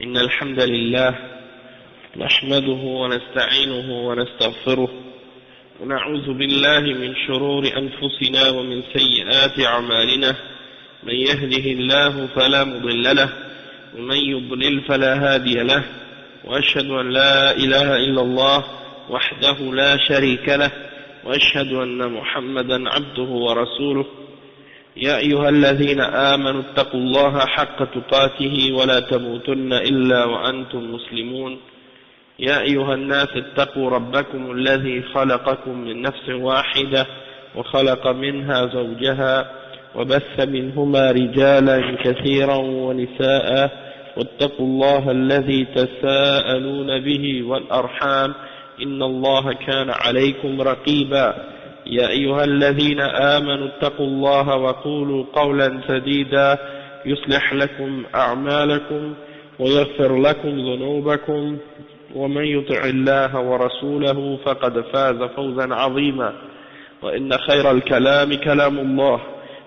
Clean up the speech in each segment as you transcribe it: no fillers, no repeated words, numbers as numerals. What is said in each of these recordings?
إن الحمد لله نحمده ونستعينه ونستغفره ونعوذ بالله من شرور أنفسنا ومن سيئات أعمالنا. من يهده الله فلا مضل له ومن يضلل فلا هادي له، وأشهد أن لا إله إلا الله وحده لا شريك له، وأشهد أن محمدا عبده ورسوله. يا أيها الذين آمنوا اتقوا الله حق تقاته ولا تموتن إلا وأنتم مسلمون. يا أيها الناس اتقوا ربكم الذي خلقكم من نفس واحدة وخلق منها زوجها وبث منهما رجالا كثيرا ونساء، واتقوا الله الذي تساءلون به والأرحام إن الله كان عليكم رقيبا. يا أيها الذين آمنوا اتقوا الله وقولوا قولا سديدا يصلح لكم أعمالكم ويغفر لكم ذنوبكم، ومن يطع الله ورسوله فقد فاز فوزا عظيما. وإن خير الكلام كلام الله،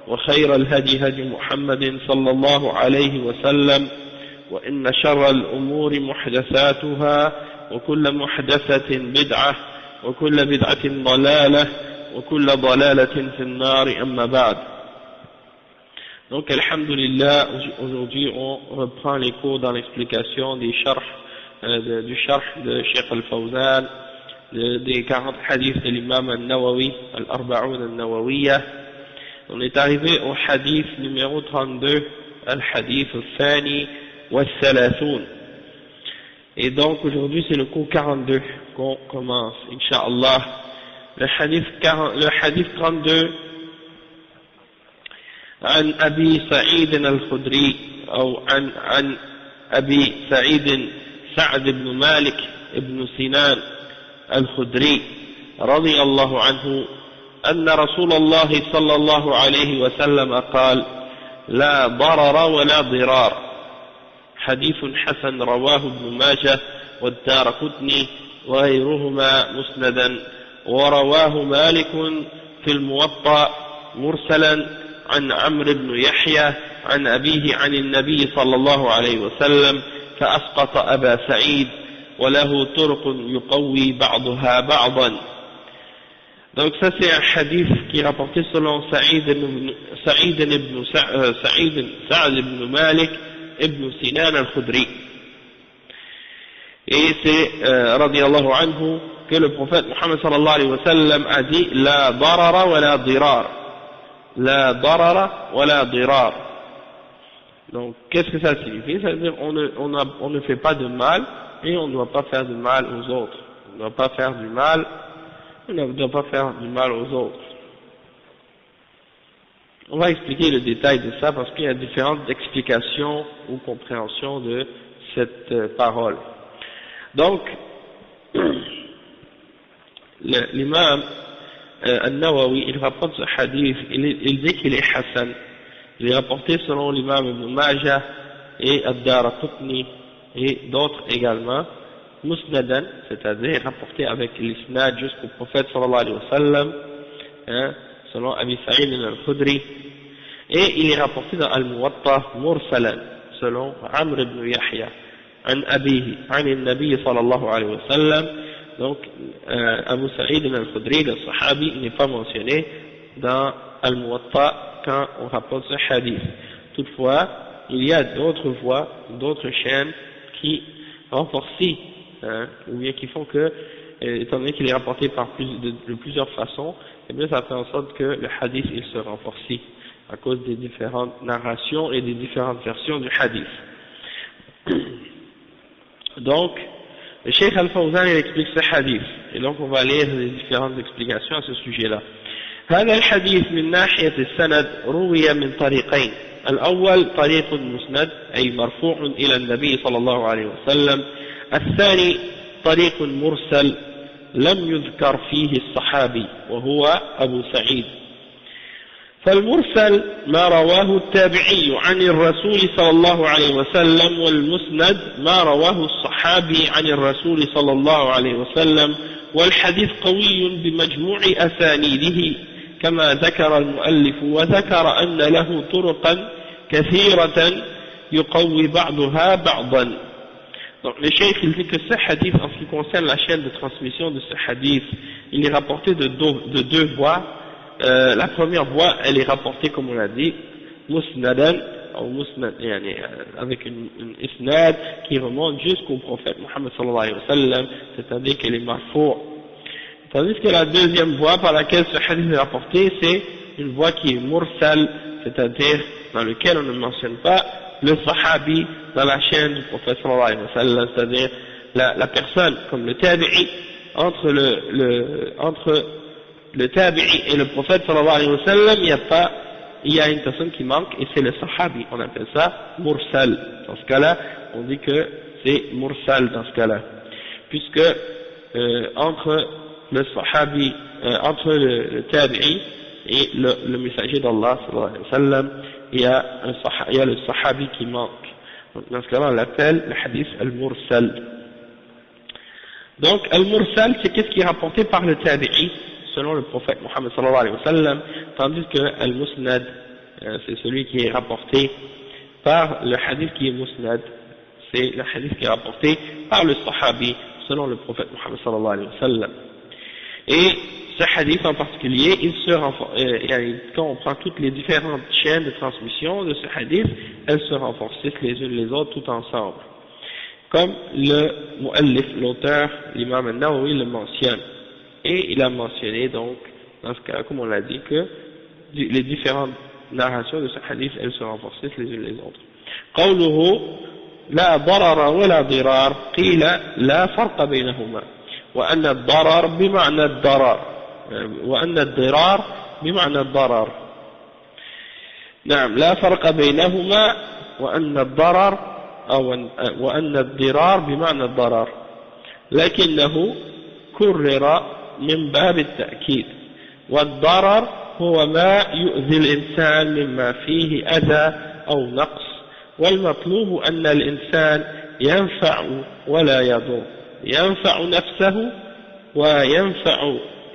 وخير الهدي هدي محمد صلى الله عليه وسلم، وإن شر الأمور محدثاتها، وكل محدثة بدعة، وكل بدعة ضلالة، وكل ضلالة في النار. أما بعد. Donc, alhamdulillah, aujourd'hui on reprend les cours dans l'explication des du sharh de Cheikh Al-Fawzan, des 40 hadiths de l'imam Al-Nawawi, Al-Arba'oun Al-Nawawiyya. On est arrivé au hadith numéro 32, Al-Hadith Al-Thani Wal-Thalathoun. Et donc aujourd'hui c'est le cours 42 qu'on commence, Inch'Allah. Le hadith 32, عن أبي سعيد الخدري أو عن أبي سعيد سعد بن مالك بن سنان الخدري رضي الله عنه أن رسول الله صلى الله عليه وسلم قال: لا ضرر ولا ضرار. حديث حسن رواه ابن ماجه والدارقطني وغيرهما مسندا، ورواه مالك في الموطأ مرسلا عن عمرو بن يحيى عن أبيه عن النبي صلى الله عليه وسلم فأسقط أبا سعيد وله طرق يقوي بعضها بعضا. Donc ça c'est un hadith qui est rapporté selon Sa'id ibn Malik ibn Sinan al-Khudri. Et c'est radiyallahu anhu que le prophète Muhammad sallallahu alayhi wa sallam a dit: la darara wa la dirar. La darara wa la dirar. Donc qu'est-ce que ça signifie? Ça veut dire on ne fait pas de mal et on ne doit pas faire du mal aux autres. On ne doit pas faire du mal, on ne doit pas faire du mal aux autres. On va expliquer le détail de ça parce qu'il y a différentes explications ou compréhensions de cette parole. Donc, l'imam Al-Nawawi, il rapporte ce hadith, il dit qu'il est Hassan. Il est rapporté selon l'imam Ibn Majah et Ad-Daraqutni et d'autres également, Musnadan, c'est-à-dire rapporté avec l'isnad jusqu'au prophète sallallahu alayhi wa sallam, selon Abi Sa'id al-Khudri, et il est rapporté dans Al-Muwatta Mursalan, selon Amr ibn Yahya, عن أبيه عن النبي صلى الله عليه وسلم. Donc Abu Sa'id al-Khudri, le sahabi, n'est pas mentionné dans Al-Muwatta quand on rapporte ce hadith. Toutefois, il y a d'autres voies, d'autres chaînes qui renforcent, ou bien qui font que, étant donné qu'il est rapporté de plusieurs façons, et bien ça fait en sorte que le hadith il se renforce à cause des différentes narrations et des différentes versions du hadith. Donc, le Cheikh Al-Fawzan il explique ce hadith, et donc on va lire les différentes explications à ce sujet-là. هذا الحديث من ناحية السند روي من طريقين. الأول طريق مسند أي مرفوع إلى النبي صلى الله عليه وسلم. الثاني طريق مرسل لم يذكر فيه الصحابي وهو أبو سعيد. فالمرسل ما رواه التابعي عن الرسول صلى الله عليه وسلم، والمسند ما رواه الصحابي عن الرسول صلى الله عليه وسلم، والحديث قوي بمجموع أسانيده كما ذكر المؤلف، وذكر أن له طرقا كثيرة يقوي بعضها بعضا. Donc le cheikh il dit que ce hadith, en ce qui concerne la chaîne de transmission de ce hadith, il est rapporté de deux voies. La première voie, elle est rapportée comme on l'a dit, musnadan, ou musnad, avec une isnad qui remonte jusqu'au prophète Muhammad sallallahu alayhi wa sallam, c'est-à-dire qu'elle est marfou'. Tandis que la deuxième voie par laquelle ce hadith est rapporté, c'est une voie qui est mursal, c'est-à-dire dans lequel on ne mentionne pas le sahabi dans la chaîne du prophète sallallahu alayhi wa sallam, c'est-à-dire la personne comme le tabi'i, entre le tabi'i et le prophète sallallahu alayhi wa sallam, il y a une personne qui manque et c'est le sahabi, on appelle ça mursal. Dans ce cas-là, on dit que c'est mursal dans ce cas-là, puisque entre le sahabi, entre le tabi'i et le messager d'Allah sallallahu alayhi wa sallam, il y a le sahabi qui manque. Donc dans ce cas-là, on l'appelle le hadith al-mursal. Donc al-mursal, c'est qu'est-ce qui est rapporté par le tabi'i selon le prophète Muhammad sallallahu alayhi wa sallam, tandis que al-musnad, c'est celui qui est rapporté par le hadith qui est musnad, c'est le hadith qui est rapporté par le sahabi selon le prophète Muhammad sallallahu alayhi wa sallam. Et ce hadith en particulier, quand on prend toutes les différentes chaînes de transmission de ce hadith, elles se renforcent les unes les autres tout ensemble. Comme le mu'allif, l'auteur, l'imam al-Nawawi le mentionne. Et il a mentionné donc, dans ce cas, comme on l'a dit, que les différentes narrations de ce hadith, elles se renforcent les unes les autres. قوله لا ضرر ولا ضرار قيل لا فرق بينهما وأن الضرر بمعنى الضرر وأن الضرار بمعنى الضرر. نعم لا فرق بينهما وأن الضرر وأن الضرار بمعنى الضرر لكنه كرر من باب التأكيد والضرر هو ما يؤذي الإنسان مما فيه أذى أو نقص والمطلوب أن الإنسان ينفع ولا يضر ينفع نفسه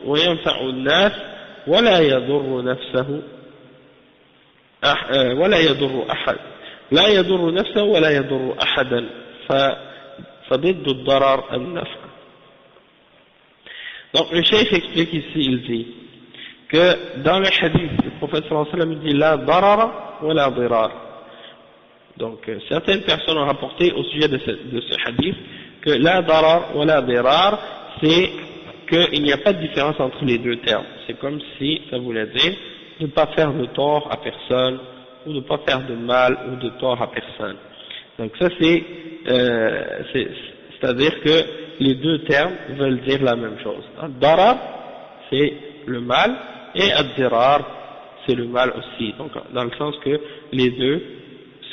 وينفع الناس ولا يضر نفسه ولا يضر أحد لا يضر نفسه ولا يضر أحدا فضد الضرر النفع. Donc le cheikh explique ici, il dit que dans le hadith, le prophète sallallahu alayhi wa sallam dit la darara wa la dirar. Donc certaines personnes ont rapporté au sujet de ce hadith que la darar wa la dirar, c'est qu'il n'y a pas de différence entre les deux termes. C'est comme si ça voulait dire de ne pas faire de tort à personne ou de ne pas faire de mal ou de tort à personne. Donc ça c'est-à-dire que les deux termes veulent dire la même chose. Ad-darar, c'est le mal, et ad-dirar, c'est le mal aussi. Donc, dans le sens que les deux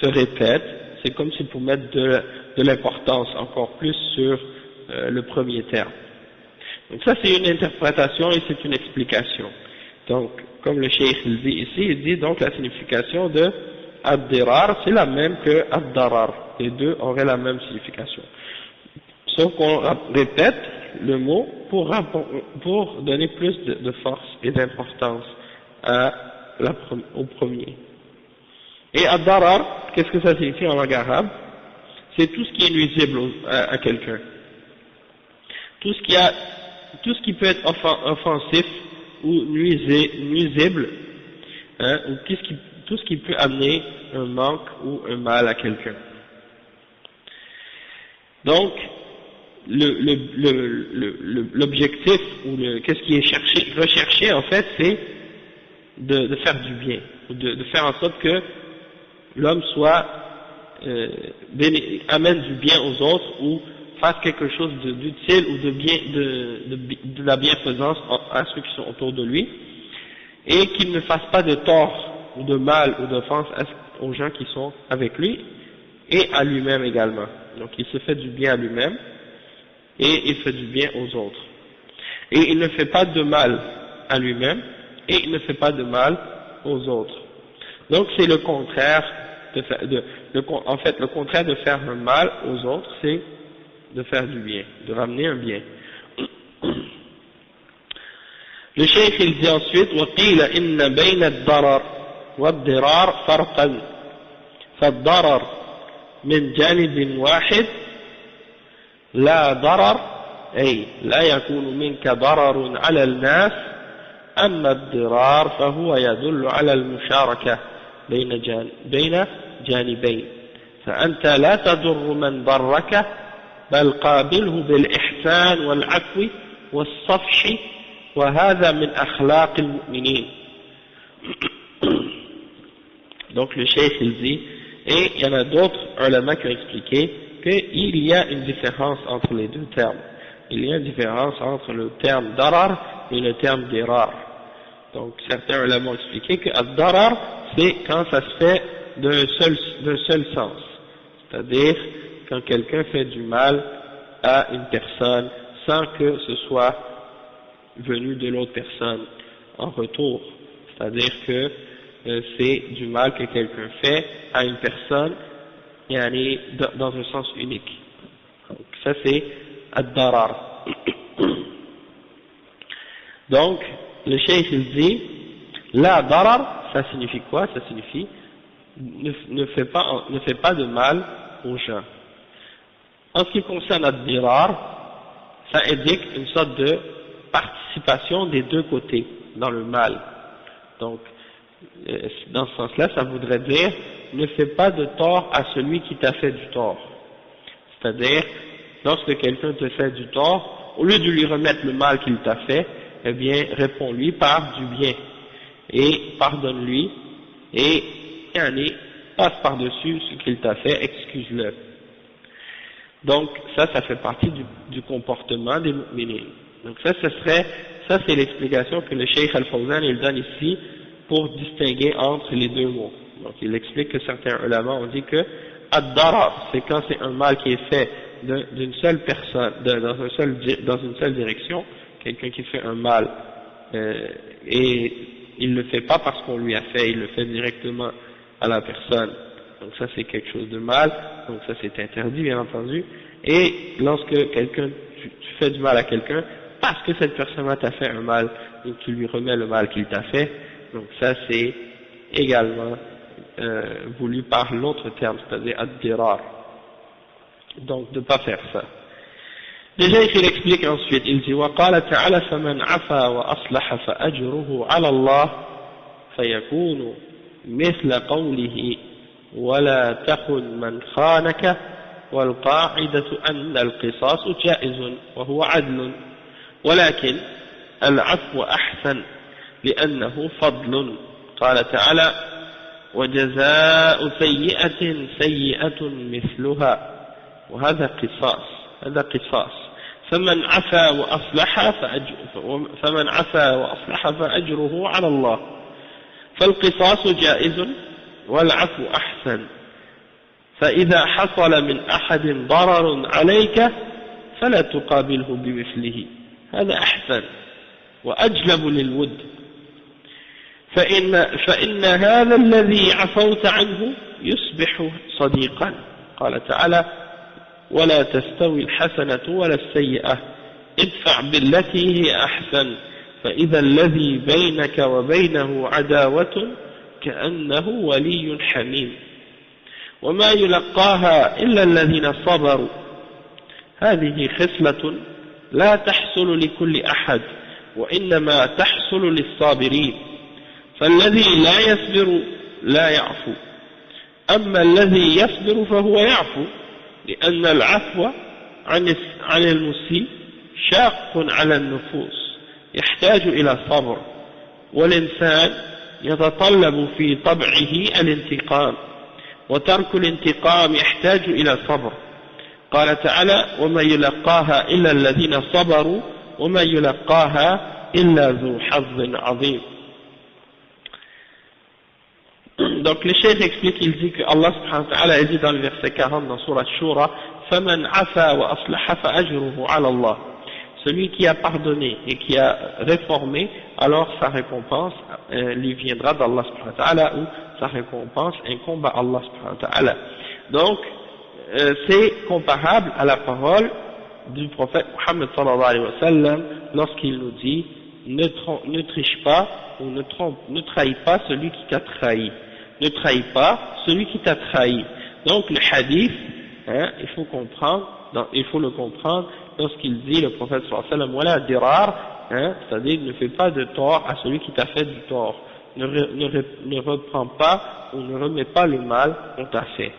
se répètent, c'est comme si pour mettre de l'importance encore plus sur le premier terme. Donc ça c'est une interprétation et c'est une explication. Donc, comme le cheikh il dit ici, il dit donc la signification de ad-dirar, c'est la même que ad-darar. Les deux auraient la même signification. Sauf qu'on répète le mot pour donner plus de force et d'importance au premier. Et ad-darar, qu'est-ce que ça signifie en langue arabe? C'est tout ce qui est nuisible à quelqu'un. Tout ce qui peut être offensif ou nuisible, ou tout ce qui peut amener un manque ou un mal à quelqu'un. Donc, l'objectif ou qu'est-ce qui est recherché en fait, c'est de faire du bien, de faire en sorte que l'homme amène du bien aux autres ou fasse quelque chose d'utile ou de la bienfaisance à ceux qui sont autour de lui, et qu'il ne fasse pas de tort ou de mal ou d'offense aux gens qui sont avec lui et à lui-même également. Donc il se fait du bien à lui-même et il fait du bien aux autres. Et il ne fait pas de mal à lui-même et il ne fait pas de mal aux autres. Donc c'est le contraire en fait le contraire de faire un mal aux autres, c'est de faire du bien, de ramener un bien. Le cheikh il dit ensuite وقيل إن بين الضرر والضرار فرقا فالضرر من جانب واحد لا ضرر أي لا يكون منك ضرر على الناس أما الضرار فهو يدل على المشاركة بين جانبين فأنت لا تضر من ضرك بل قابله بالإحسان والعفو والصفح وهذا من أخلاق المؤمنين. Donc le cheikh il dit, et il y en a d'autres ulama qui ont expliqué qu'il y a une différence entre les deux termes. Il y a une différence entre le terme darar et le terme dirar. Donc certains ulama ont expliqué que ad-darar c'est quand ça se fait d'un seul sens, c'est-à-dire quand quelqu'un fait du mal à une personne sans que ce soit venu de l'autre personne en retour, c'est-à-dire que c'est du mal que quelqu'un fait à une personne et dans un sens unique. Donc ça c'est ad-darar. Donc le cheikh il dit la darar, ça signifie quoi? Ça signifie ne fais pas de mal aux gens. En ce qui concerne ad-dirar, ça indique une sorte de participation des deux côtés dans le mal. Donc dans ce sens-là, ça voudrait dire ne fais pas de tort à celui qui t'a fait du tort. C'est-à-dire, lorsque quelqu'un te fait du tort, au lieu de lui remettre le mal qu'il t'a fait, eh bien, réponds-lui par du bien et pardonne-lui et passe par-dessus ce qu'il t'a fait, excuse-le. Donc ça fait partie du comportement des mu'minines. Donc ça c'est l'explication que le Cheikh Al-Fawzan il donne ici pour distinguer entre les deux mots. Donc il explique que certains ulama ont dit que ad-darar, c'est quand c'est un mal qui est fait d'une seule personne, dans une seule direction, quelqu'un qui fait un mal et il ne le fait pas parce qu'on lui a fait, il le fait directement à la personne. Donc ça c'est quelque chose de mal, donc ça c'est interdit bien entendu. Et lorsque tu fais du mal à quelqu'un parce que cette personne t'a fait un mal, donc tu lui remets le mal qu'il t'a fait, donc ça c'est également voulu par l'autre terme, c'est-à-dire ad-dirar. Donc de ne pas faire ça. Déjà il explique ensuite, il dit وقال تعالى فمن عفا وأصلح فأجره على الله فيكون مثل قوله ولا تخن من خانك والقاعدة أن القصاص جائز وهو عدل ولكن العفو أحسن لأنه فضل قال تعالى وجزاء سيئة سيئة مثلها وهذا قصاص فمن عفا وأصلح فأجره على الله فالقصاص جائز والعفو أحسن فإذا حصل من أحد ضرر عليك فلا تقابله بمثله هذا أحسن وأجلب للود فإن هذا الذي عفوت عنه يصبح صديقا قال تعالى ولا تستوي الحسنة ولا السيئة ادفع بالتي هي أحسن فإذا الذي بينك وبينه عداوة كأنه ولي حميم وما يلقاها إلا الذين صبروا هذه خصلة لا تحصل لكل أحد وإنما تحصل للصابرين فالذي لا يصبر لا يعفو أما الذي يصبر فهو يعفو لأن العفو عن المسيء شاق على النفوس يحتاج إلى صبر والإنسان يتطلب في طبعه الانتقام وترك الانتقام يحتاج إلى صبر قال تعالى وما يلقاها إلا الذين صبروا وما يلقاها إلا ذو حظ عظيم. Donc le cheikh explique, il dit que Allah subhanahu wa ta'ala dit dans le verset 40 dans Sourate Shura فَمَنْ عَفَا وَأَصْلَحَ فَأَجْرُهُ عَلَى اللَّهِ celui qui a pardonné et qui a réformé, alors sa récompense lui viendra d'Allah subhanahu wa ta'ala ou sa récompense incombe à Allah subhanahu wa ta'ala. Donc c'est comparable à la parole du prophète Muhammad sallallahu alayhi wa sallam lorsqu'il nous dit ne triche pas ou ne trahis pas celui qui t'a trahi. Ne trahis pas celui qui t'a trahi. Donc le hadith hein, il faut le comprendre lorsqu'il dit, le prophète sallallahu alayhi wa sallam, wala dirar, hein, c'est-à-dire ne fais pas de tort à celui qui t'a fait du tort, ne reprends pas ou ne remets pas le mal qu'on t'a fait.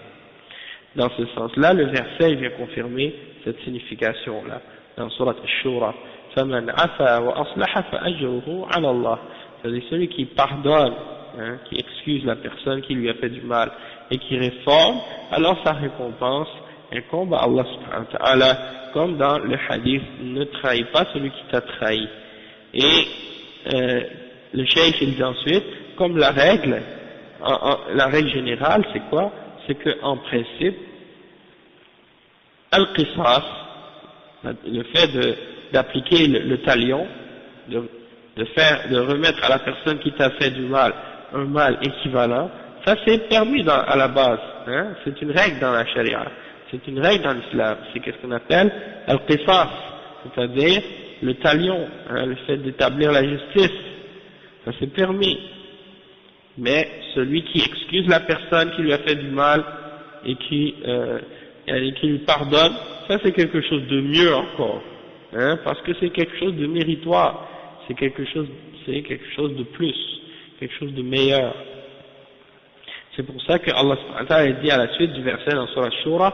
Dans ce sens-là, le verset vient confirmer cette signification-là, dans Surat Ash-Shura. فَمَنْ عَفَا وَأَصْلَحَ فَأَجْرُهُ عَلَى اللَّهِ. C'est-à-dire celui qui pardonne, hein, qui excuse la personne qui lui a fait du mal et qui réforme, alors sa récompense incombe à Allah subhanahu wa ta'ala, comme dans le hadith, ne trahis pas celui qui t'a trahi. Et le cheikh il dit ensuite, comme la règle générale, c'est quoi? C'est qu'en principe, al-qisas, le fait d'appliquer le talion, de remettre à la personne qui t'a fait du mal un mal équivalent, ça c'est permis à la base, hein, c'est une règle dans la charia, c'est une règle dans l'islam, c'est ce qu'on appelle al-qisas, c'est-à-dire le talion, hein, le fait d'établir la justice, ça c'est permis. Mais celui qui excuse la personne qui lui a fait du mal et qui lui pardonne, ça c'est quelque chose de mieux encore, hein, parce que c'est quelque chose de méritoire, c'est quelque chose de plus, quelque chose de meilleur. C'est pour ça que Allah subhanahu wa ta'ala dit à la suite du verset dans Surah Shura,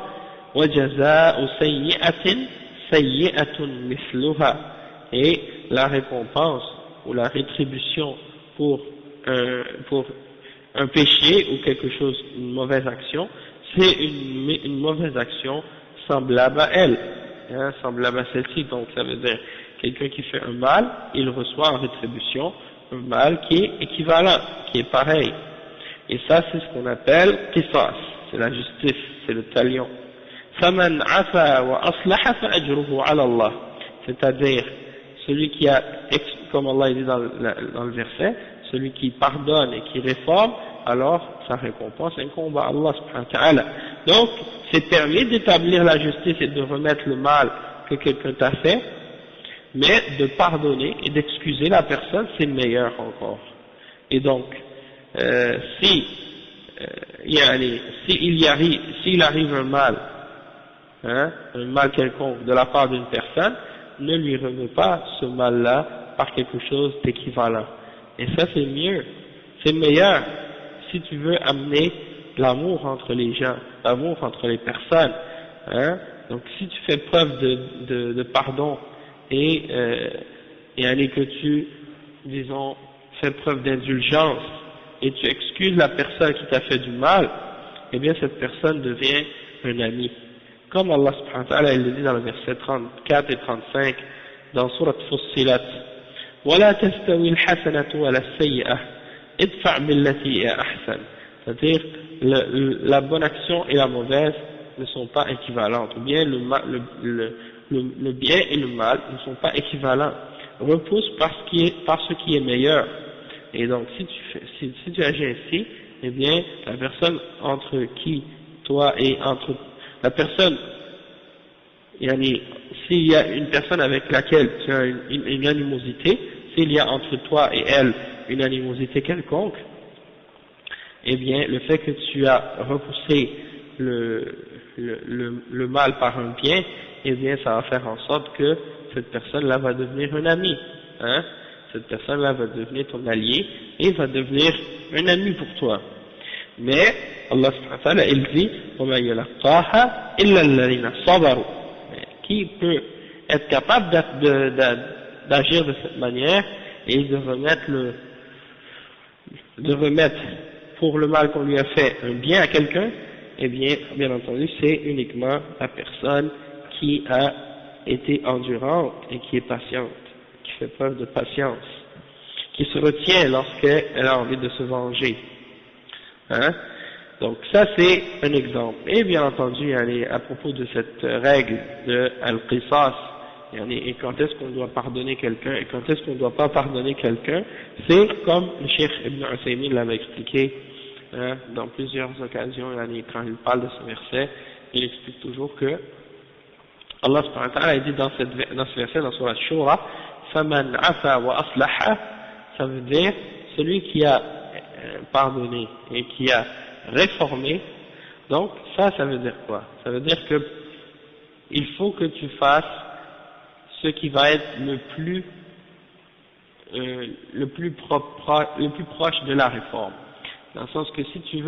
وَجَزَاءُ سَيِّئَةٍ سَيِّئَةٌ مِثْلُهَا, et la récompense ou la rétribution pour un péché ou quelque chose, une mauvaise action, c'est une mauvaise action semblable à elle, hein, semblable à celle-ci. Donc ça veut dire quelqu'un qui fait un mal, il reçoit en rétribution un mal qui est équivalent, qui est pareil. Et ça c'est ce qu'on appelle qisas, c'est la justice, c'est le talion. فَمَنْ عَفَا وَأَصْلَحَ فَأَجْرُهُ عَلَى اللَّهِ, c'est-à-dire celui qui a, comme Allah dit dans le verset, celui qui pardonne et qui réforme, alors sa récompense incombe à Allah subhanahu wa ta'ala. Donc, c'est permis d'établir la justice et de remettre le mal que quelqu'un t'a fait, mais de pardonner et d'excuser la personne, c'est meilleur encore. Et donc, s'il arrive un mal, hein, un mal quelconque de la part d'une personne, ne lui remets pas ce mal-là par quelque chose d'équivalent. Et ça c'est mieux, c'est meilleur si tu veux amener l'amour entre les gens, l'amour entre les personnes, hein. Donc si tu fais preuve de pardon et que tu, disons, fais preuve d'indulgence et tu excuses la personne qui t'a fait du mal, eh bien cette personne devient un ami. Comme Allah subhanahu wa ta'ala il le dit dans le verset 34 et 35 dans Surat Fussilat, ولا تستوي الحسنة ولا السيئة ادفع بالتي هي أحسن, c'est-à-dire la bonne action et la mauvaise ne sont pas équivalentes, ou bien le bien et le mal ne sont pas équivalents, repousse par ce qui est meilleur. Et donc si tu agis ainsi, eh bien la personne entre qui toi et entre la personne, s'il y a une personne avec laquelle tu as une animosité, s'il y a entre toi et elle une animosité quelconque, eh bien le fait que tu as repoussé le mal par un bien, eh bien ça va faire en sorte que cette personne-là va devenir un ami, hein, cette personne-là va devenir ton allié et va devenir un ami pour toi. Mais Allah subhanahu wa ta'ala il dit وَمَا يَلَقَّاهَا إِلَّا الَّذِينَ صَبَرُوا, qui peut être capable d'agir de cette manière et de remettre pour le mal qu'on lui a fait un bien à quelqu'un, eh bien entendu c'est uniquement la personne qui a été endurante et qui est patiente, qui fait preuve de patience, qui se retient lorsqu'elle a envie de se venger, hein. Donc ça c'est un exemple. Et bien entendu, à propos de cette règle de al-qisas, et quand est-ce qu'on doit pardonner quelqu'un et quand est-ce qu'on ne doit pas pardonner quelqu'un, c'est comme le Cheikh Ibn Uthaymin l'avait expliqué, hein, dans plusieurs occasions, quand il parle de ce verset, il explique toujours que Allah subhanahu wa ta'ala dit dans ce verset, dans Surah Shura, فَمَنْ عَفَا وَأَصْلَحَ, ça veut dire celui qui a pardonné et qui a réformé, Donc, ça veut dire quoi? Ça veut dire que il faut que tu fasses ce qui va être le plus proche de la réforme. Dans le sens que si tu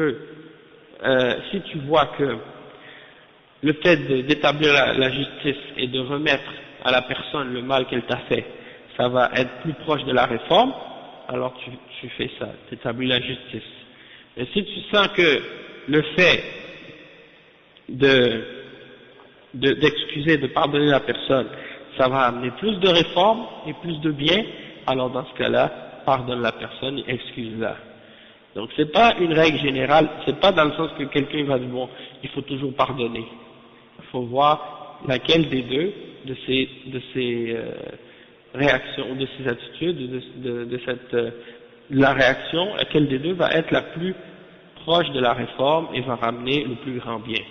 vois que le fait d'établir la justice et de remettre à la personne le mal qu'elle t'a fait, ça va être plus proche de la réforme, alors tu fais ça, tu établis la justice. Et si tu sens que le fait d'excuser, de pardonner la personne, ça va amener plus de réforme et plus de bien, alors dans ce cas-là, pardonne la personne et excuse-la. Donc c'est pas une règle générale, c'est pas dans le sens que quelqu'un va dire bon, il faut toujours pardonner. Il faut voir laquelle des deux de ces réactions, de ces attitudes, la réaction, laquelle des deux va être la plus proche de la réforme et va ramener le plus grand bien.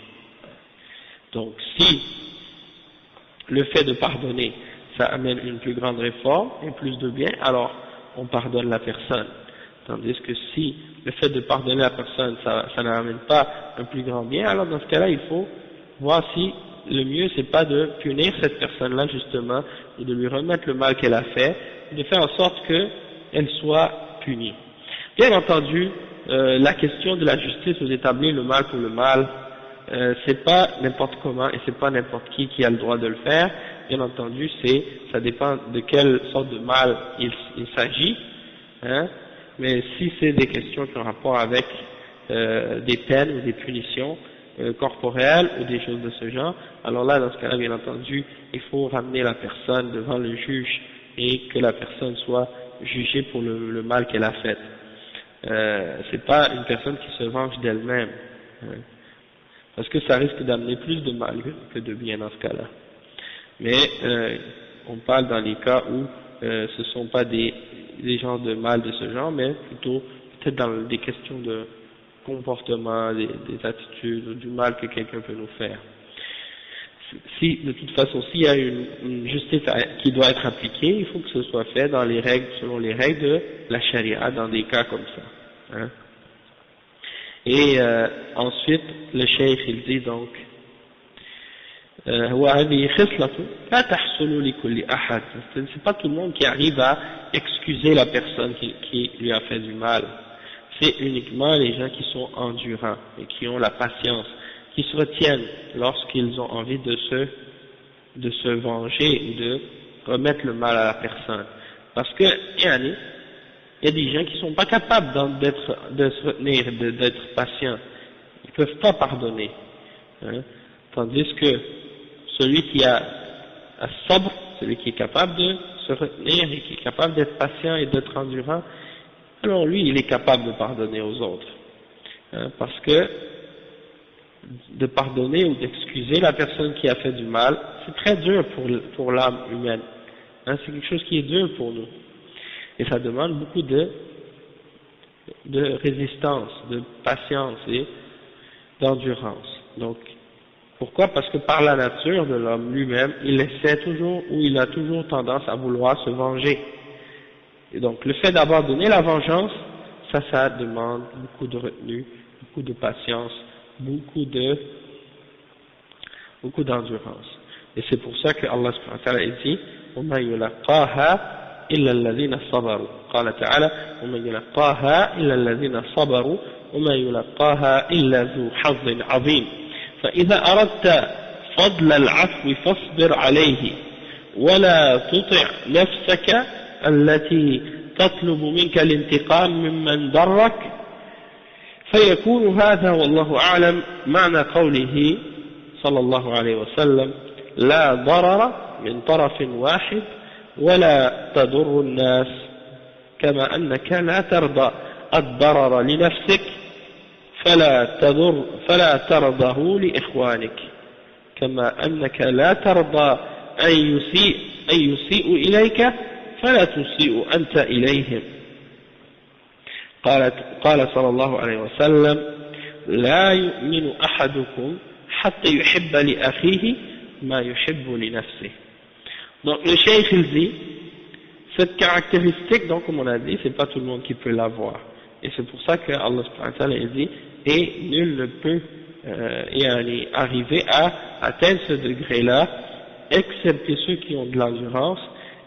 Donc si le fait de pardonner, ça amène une plus grande réforme et plus de bien, alors on pardonne la personne. Tandis que si le fait de pardonner la personne, ça n'amène pas un plus grand bien, alors dans ce cas-là, il faut voir si le mieux c'est pas de punir cette personne-là justement, et de lui remettre le mal qu'elle a fait, et de faire en sorte qu'elle soit punie. Bien entendu, la question de la justice ou d'établir le mal pour le mal, c'est pas n'importe comment et c'est pas n'importe qui a le droit de le faire. Bien entendu, ça dépend de quelle sorte de mal il s'agit, hein. Mais si c'est des questions qui ont rapport avec des peines ou des punitions corporelles ou des choses de ce genre, alors là, dans ce cas-là, bien entendu, il faut ramener la personne devant le juge et que la personne soit jugée pour le mal qu'elle a fait. C'est pas une personne qui se venge d'elle-même, hein, parce que ça risque d'amener plus de mal que de bien dans ce cas-là. Mais on parle dans les cas où ce sont pas des genres de mal de ce genre, mais plutôt peut-être dans des questions de comportement, des attitudes, du mal que quelqu'un peut nous faire. Si de toute façon, s'il y a une justice qui doit être appliquée, il faut que ce soit fait dans les règles, selon les règles de la charia, dans des cas comme ça, hein. Et ensuite, le cheikh il dit donc, c'est pas tout le monde qui arrive à excuser la personne qui lui a fait du mal. C'est uniquement les gens qui sont endurants et qui ont la patience, qui se retiennent lorsqu'ils ont envie de se venger ou de remettre le mal à la personne. Parce que il y a des gens qui sont pas capables de se retenir, d'être patients. Ils peuvent pas pardonner, hein. Tandis que celui qui a sabre, celui qui est capable de se retenir et qui est capable d'être patient et d'être endurant, alors lui, il est capable de pardonner aux autres, hein, parce que de pardonner ou d'excuser la personne qui a fait du mal, c'est très dur pour l'âme humaine, hein, c'est quelque chose qui est dur pour nous, et ça demande beaucoup de résistance, de patience et d'endurance. Donc, pourquoi? Parce que par la nature de l'homme lui-même, il essaie toujours, ou il a toujours tendance à vouloir se venger. Et donc, le fait d'abandonner la vengeance, ça demande beaucoup de retenue, beaucoup de patience, beaucoup d'endurance. Et c'est pour ça que Allah subhanahu wa ta'ala dit, وَمَا يُلَقَّاهَا إِلَّا الَّذِينَ صَبَرُوا. قال تعالى, وَمَا يُلَقَّاهَا إِلَّا الَّذِينَ صَبَرُوا وَمَا يُلَقَّاهَا إِلَّا ذُو حَظٍّ عَظِيمٍ. فإذا أردت فضل العفو فاصبر عليه ولا تطع نفسك التي تطلب منك الانتقام ممن ضرك فيكون هذا والله أعلم معنى قوله صلى الله عليه وسلم لا ضرر من طرف واحد ولا تضر الناس كما أنك لا ترضى الضرر لنفسك فلا ترضه لإخوانك كما أنك لا ترضى أن يسيء إليك فلا تسيء أنت إليهم. قال صلى الله عليه وسلم لا يؤمن أحدكم حتى يحب لأخيه ما يحب لنفسه. Donc le cheikh il dit, cette caractéristique, donc comme on a dit, c'est pas tout le monde qui peut l'avoir. Et c'est pour ça que Allah subhanahu wa ta'ala dit, et nul ne peut arriver à atteindre ce degré-là, excepté ceux qui ont de l'endurance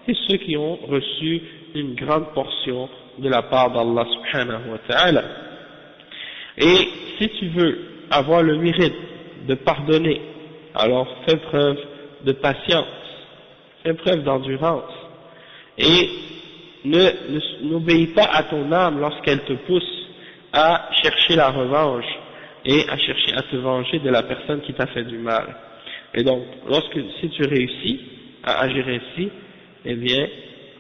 et ceux qui ont reçu une grande portion de la part d'Allah subhanahu wa ta'ala. Et si tu veux avoir le mérite de pardonner, alors fais preuve de patience, fais preuve d'endurance, et n'obéis pas à ton âme lorsqu'elle te pousse à chercher la revanche et à chercher à te venger de la personne qui t'a fait du mal. Et donc, si tu réussis à agir ainsi, eh bien,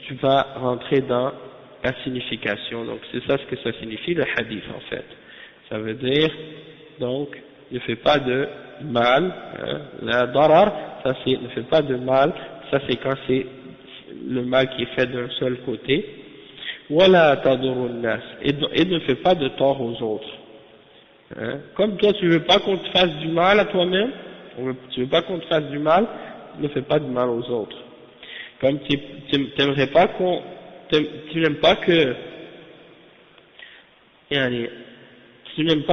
tu vas rentrer dans la signification. Donc, c'est ça ce que ça signifie, le hadith, en fait. Ça veut dire, donc, ne fais pas de mal, la darar, ça c'est, ne fais pas de mal, ça c'est quand c'est le mal qui est fait d'un seul côté, wala tadurun nas, et ne fais pas de tort aux autres. Comme toi tu veux pas qu'on te fasse du mal à toi-même, tu veux pas qu'on te fasse du mal, ne fais pas du mal aux autres. Comme tu n'aimes pas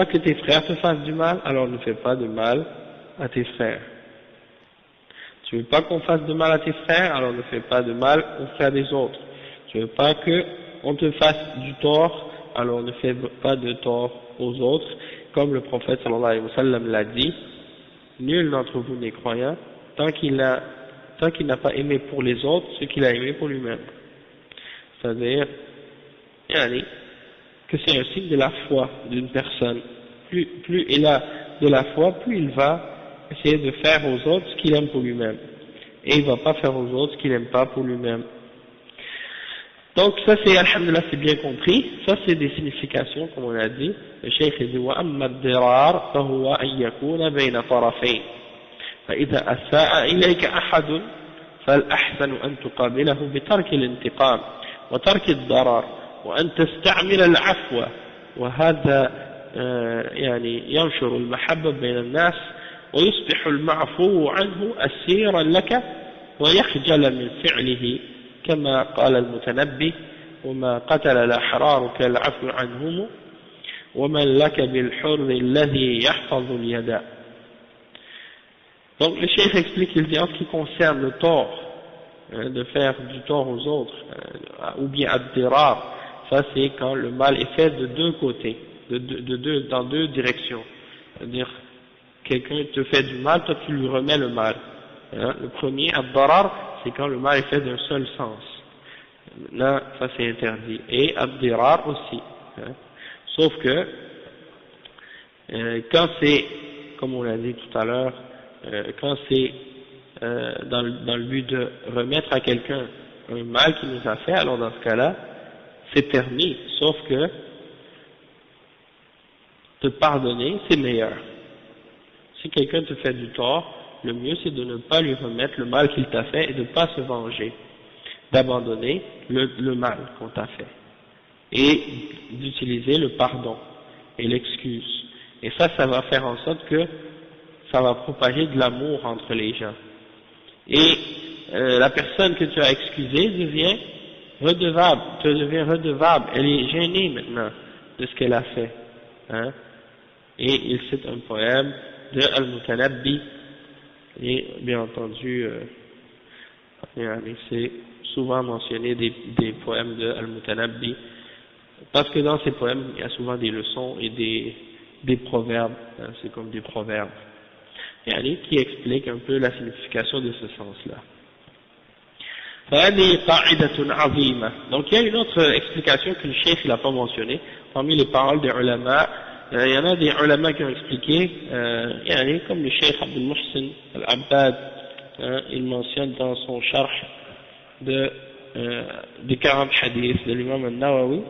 que tes frères te fassent du mal, alors ne fais pas de mal à tes frères. Tu veux pas qu'on fasse de mal à tes frères, alors ne fais pas de mal aux frères des autres. Tu veux pas qu'on te fasse du tort, alors ne fais pas de tort aux autres. Comme le prophète sallallahu alayhi wa sallam l'a dit, nul d'entre vous n'est croyant tant qu'il n'a pas aimé pour les autres ce qu'il a aimé pour lui-même. C'est-à-dire, que c'est un signe de la foi d'une personne. Plus il a de la foi, plus il va essayer de faire aux autres ce qu'il aime pour lui-même. Et il ne va pas faire aux autres ce qu'il n'aime pas pour lui-même. Donc ça c'est, alhamdulillah, c'est bien compris. Ça c'est des significations, comme on a dit. Le cheikh dit وَأَمَّا الضِّرَارُ فَهُوَ أَنْ يَكُونَ بَيْنَ طَرَفَيْنِ فإذا أساء إليك أحد فالأحسن أن تقابله بترك الانتقام وترك الضرر وأن تستعمل العفو وهذا ينشر المحبة بين الناس ويصبح المعفو عنه أسيرا لك ويخجل من فعله كما قال المتنبي وما قتل الأحرار كالعفو عنهم ومن لك بالحر الذي يحفظ اليد. Donc le cheikh explique, il dit en ce qui concerne le tort, de faire du tort aux autres, ou bien ad-dirar, ça c'est quand le mal est fait de deux côtés, dans deux directions. C'est-à-dire, quelqu'un te fait du mal, toi tu lui remets le mal. Le premier, ad-darar, c'est quand le mal est fait d'un seul sens. Là, ça c'est interdit. Et ad-dirar aussi. Sauf que, quand c'est, comme on l'a dit tout à l'heure, quand c'est dans le but de remettre à quelqu'un un mal qu'il nous a fait, alors dans ce cas-là, c'est permis, sauf que te pardonner, c'est meilleur. Si quelqu'un te fait du tort, le mieux c'est de ne pas lui remettre le mal qu'il t'a fait et de ne pas se venger, d'abandonner le mal qu'on t'a fait et d'utiliser le pardon et l'excuse. Et ça va faire en sorte que ça va propager de l'amour entre les gens. Et la personne que tu as excusée devient redevable, elle est gênée maintenant de ce qu'elle a fait. Et il cite un poème de Al-Mutanabbi, et bien entendu, c'est souvent mentionné des poèmes de Al-Mutanabbi, parce que dans ces poèmes, il y a souvent des leçons et des proverbes, c'est comme des proverbes, qui expliquent un peu la signification de ce sens-là. Donc il y a une autre explication que le cheikh n'a pas mentionnée, parmi les paroles des ulama. Il y en a des ulama qui ont expliqué, comme le cheikh Abdul Muhsin al-Abbad, il mentionne dans son sharh des 40 hadiths de l'imam al-Nawawi,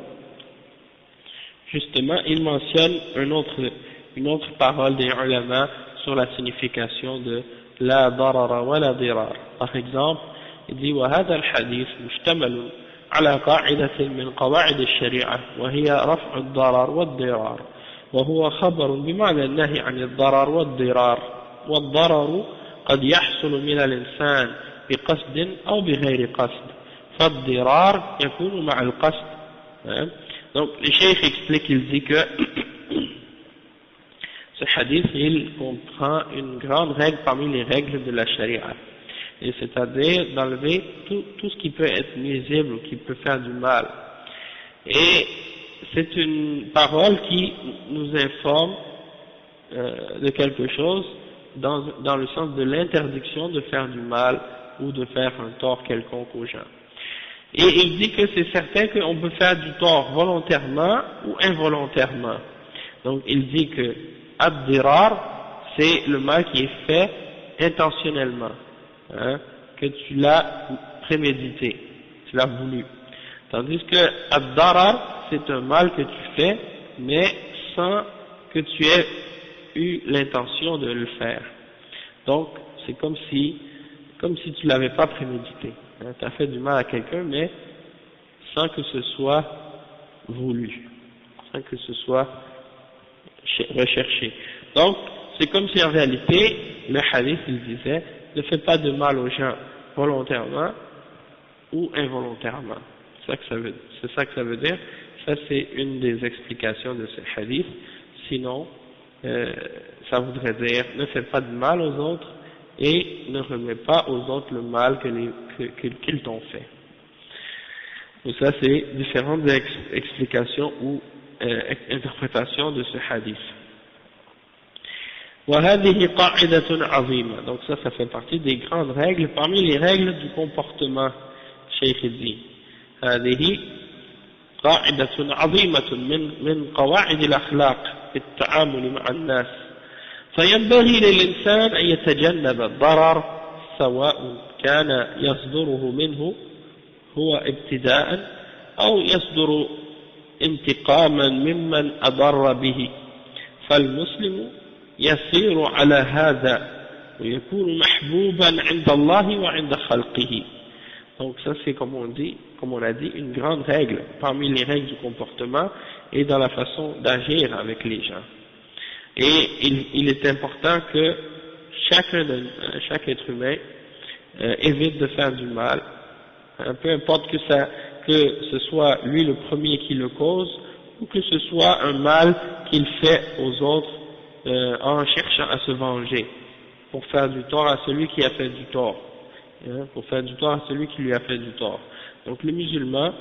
justement, il mentionne une autre parole des ulama sur la signification de la darara wa la dirar. Par exemple, il dit وهذا الحديث مشتمل على قاعدة من قواعد الشريعة وهي رفع الضرر والضرار وهو خبر بمعنى النهي عن الضرر والضرار والضرر قد يحصل من الإنسان بقصد أو بغير قصد فالضرار يكون مع القصد. Donc le cheikh explique, il dit que ce hadith, il comprend une grande règle parmi les règles de la charia. Et c'est-à-dire d'enlever tout ce qui peut être nuisible ou qui peut faire du mal. Et c'est une parole qui nous informe de quelque chose dans le sens de l'interdiction de faire du mal ou de faire un tort quelconque aux gens. Et il dit que c'est certain qu'on peut faire du tort volontairement ou involontairement. Donc il dit que ad-dirar, c'est le mal qui est fait intentionnellement, hein, que tu l'as prémédité, tu l'as voulu. Tandis que ad-darar, c'est un mal que tu fais, mais sans que tu aies eu l'intention de le faire. Donc c'est comme si tu l'avais pas prémédité. Hein, tu as fait du mal à quelqu'un, mais sans que ce soit voulu, sans que ce soit recherché. Donc, c'est comme si en réalité, le hadith, il disait, ne fais pas de mal aux gens volontairement ou involontairement. C'est ça que ça veut dire. Ça, c'est une des explications de ce hadith. Sinon, ça voudrait dire, ne fais pas de mal aux autres et ne remets pas aux autres le mal qu'ils t'ont fait. Donc ça, c'est différentes explications ou interprétations de ce hadith. وهذه قاعدة عظيمة. Donc ça fait partie des grandes règles parmi les règles du comportement. Cheikh dit هذه قاعدة عظيمة من قواعد الأخلاق في التعامل مع الناس. فينبغي للإنسان أن يتجنب الضرر سواء كان يصدره منه هو ابتداء أو يصدر انتقاما ممن أضر به. فالمسلم يسير على هذا ويكون محبوبا عند الله وعند خلقه. Donc ça c'est comme on a dit, une grande règle parmi les règles du comportement et dans la façon d'agir avec les gens. Et il est important que chaque être humain évite de faire du mal, peu importe que ce soit lui le premier qui le cause ou que ce soit un mal qu'il fait aux autres en cherchant à se venger, pour faire du tort à celui qui a fait du tort, pour faire du tort à celui qui lui a fait du tort. Donc le musulman,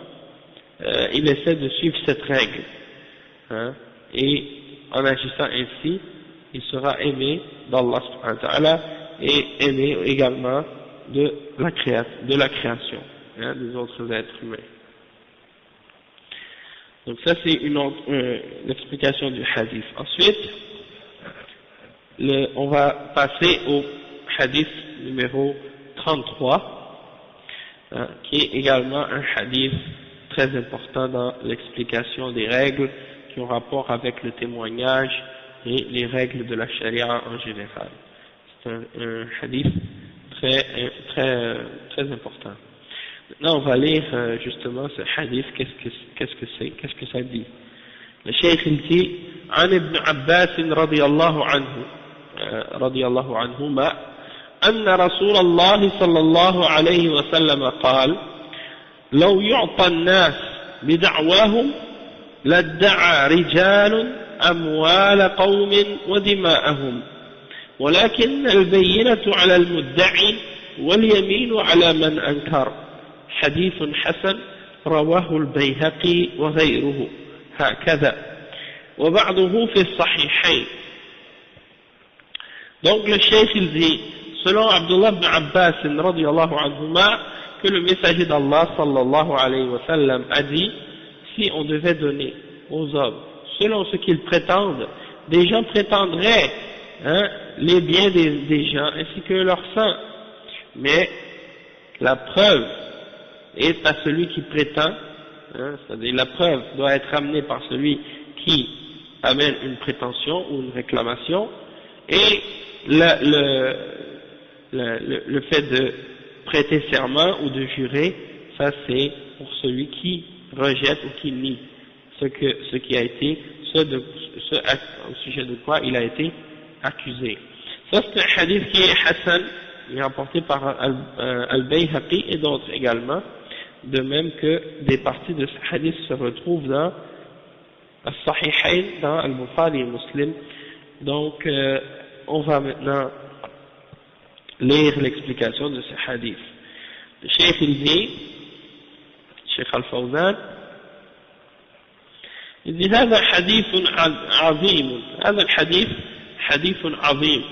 il essaie de suivre cette règle, et en agissant ainsi, il sera aimé d'Allah subhanahu wa ta'ala et aimé également de la création, des autres êtres humains. Donc ça c'est l'explication du hadith. Ensuite, on va passer au hadith numéro 33, qui est également un hadith très important dans l'explication des règles qui ont rapport avec le témoignage et les règles de la charia en général. C'est un hadith très important. Maintenant on va lire justement ce hadith, qu'est-ce que ça dit. Le cheikh il dit عن ابن عباس رضي الله عنهما أن رسول الله صلى الله عليه وسلم قال لو يعطى الناس بدعواهم لادعى رجال أموال قوم ودماءهم ولكن البينة على المدعي واليمين على من أنكر. حديث حسن رواه البيهقي وغيره هكذا وبعضه في الصحيحين. Donc le cheikh il dit, selon Abdullah ibn Abbas radiyallahu anhuma, que le messager d'Allah sallallahu alayhi wa sallam a dit, si on devait donner aux hommes, selon ce qu'ils prétendent, des gens prétendraient les biens des gens ainsi que leur sang, mais la preuve est à celui qui prétend, c'est-à-dire la preuve doit être amenée par celui qui amène une prétention ou une réclamation, et le fait de prêter serment ou de jurer, ça c'est pour celui qui rejette ou qui nie ce qui a été, au sujet de quoi il a été accusé. Ça c'est un hadith qui est Hassan, il est rapporté par Al-Bayhaqi et d'autres également, de même que des parties de ce hadith se retrouvent dans Al-Sahihayn, dans Al-Bukhari et Muslim, Donc, on va maintenant lire l'explication de ce hadith. Le Cheikh il dit, Cheikh Al-Fawzan, il dit هذا حديث عظيم، هذا الحديث حديث عظيم،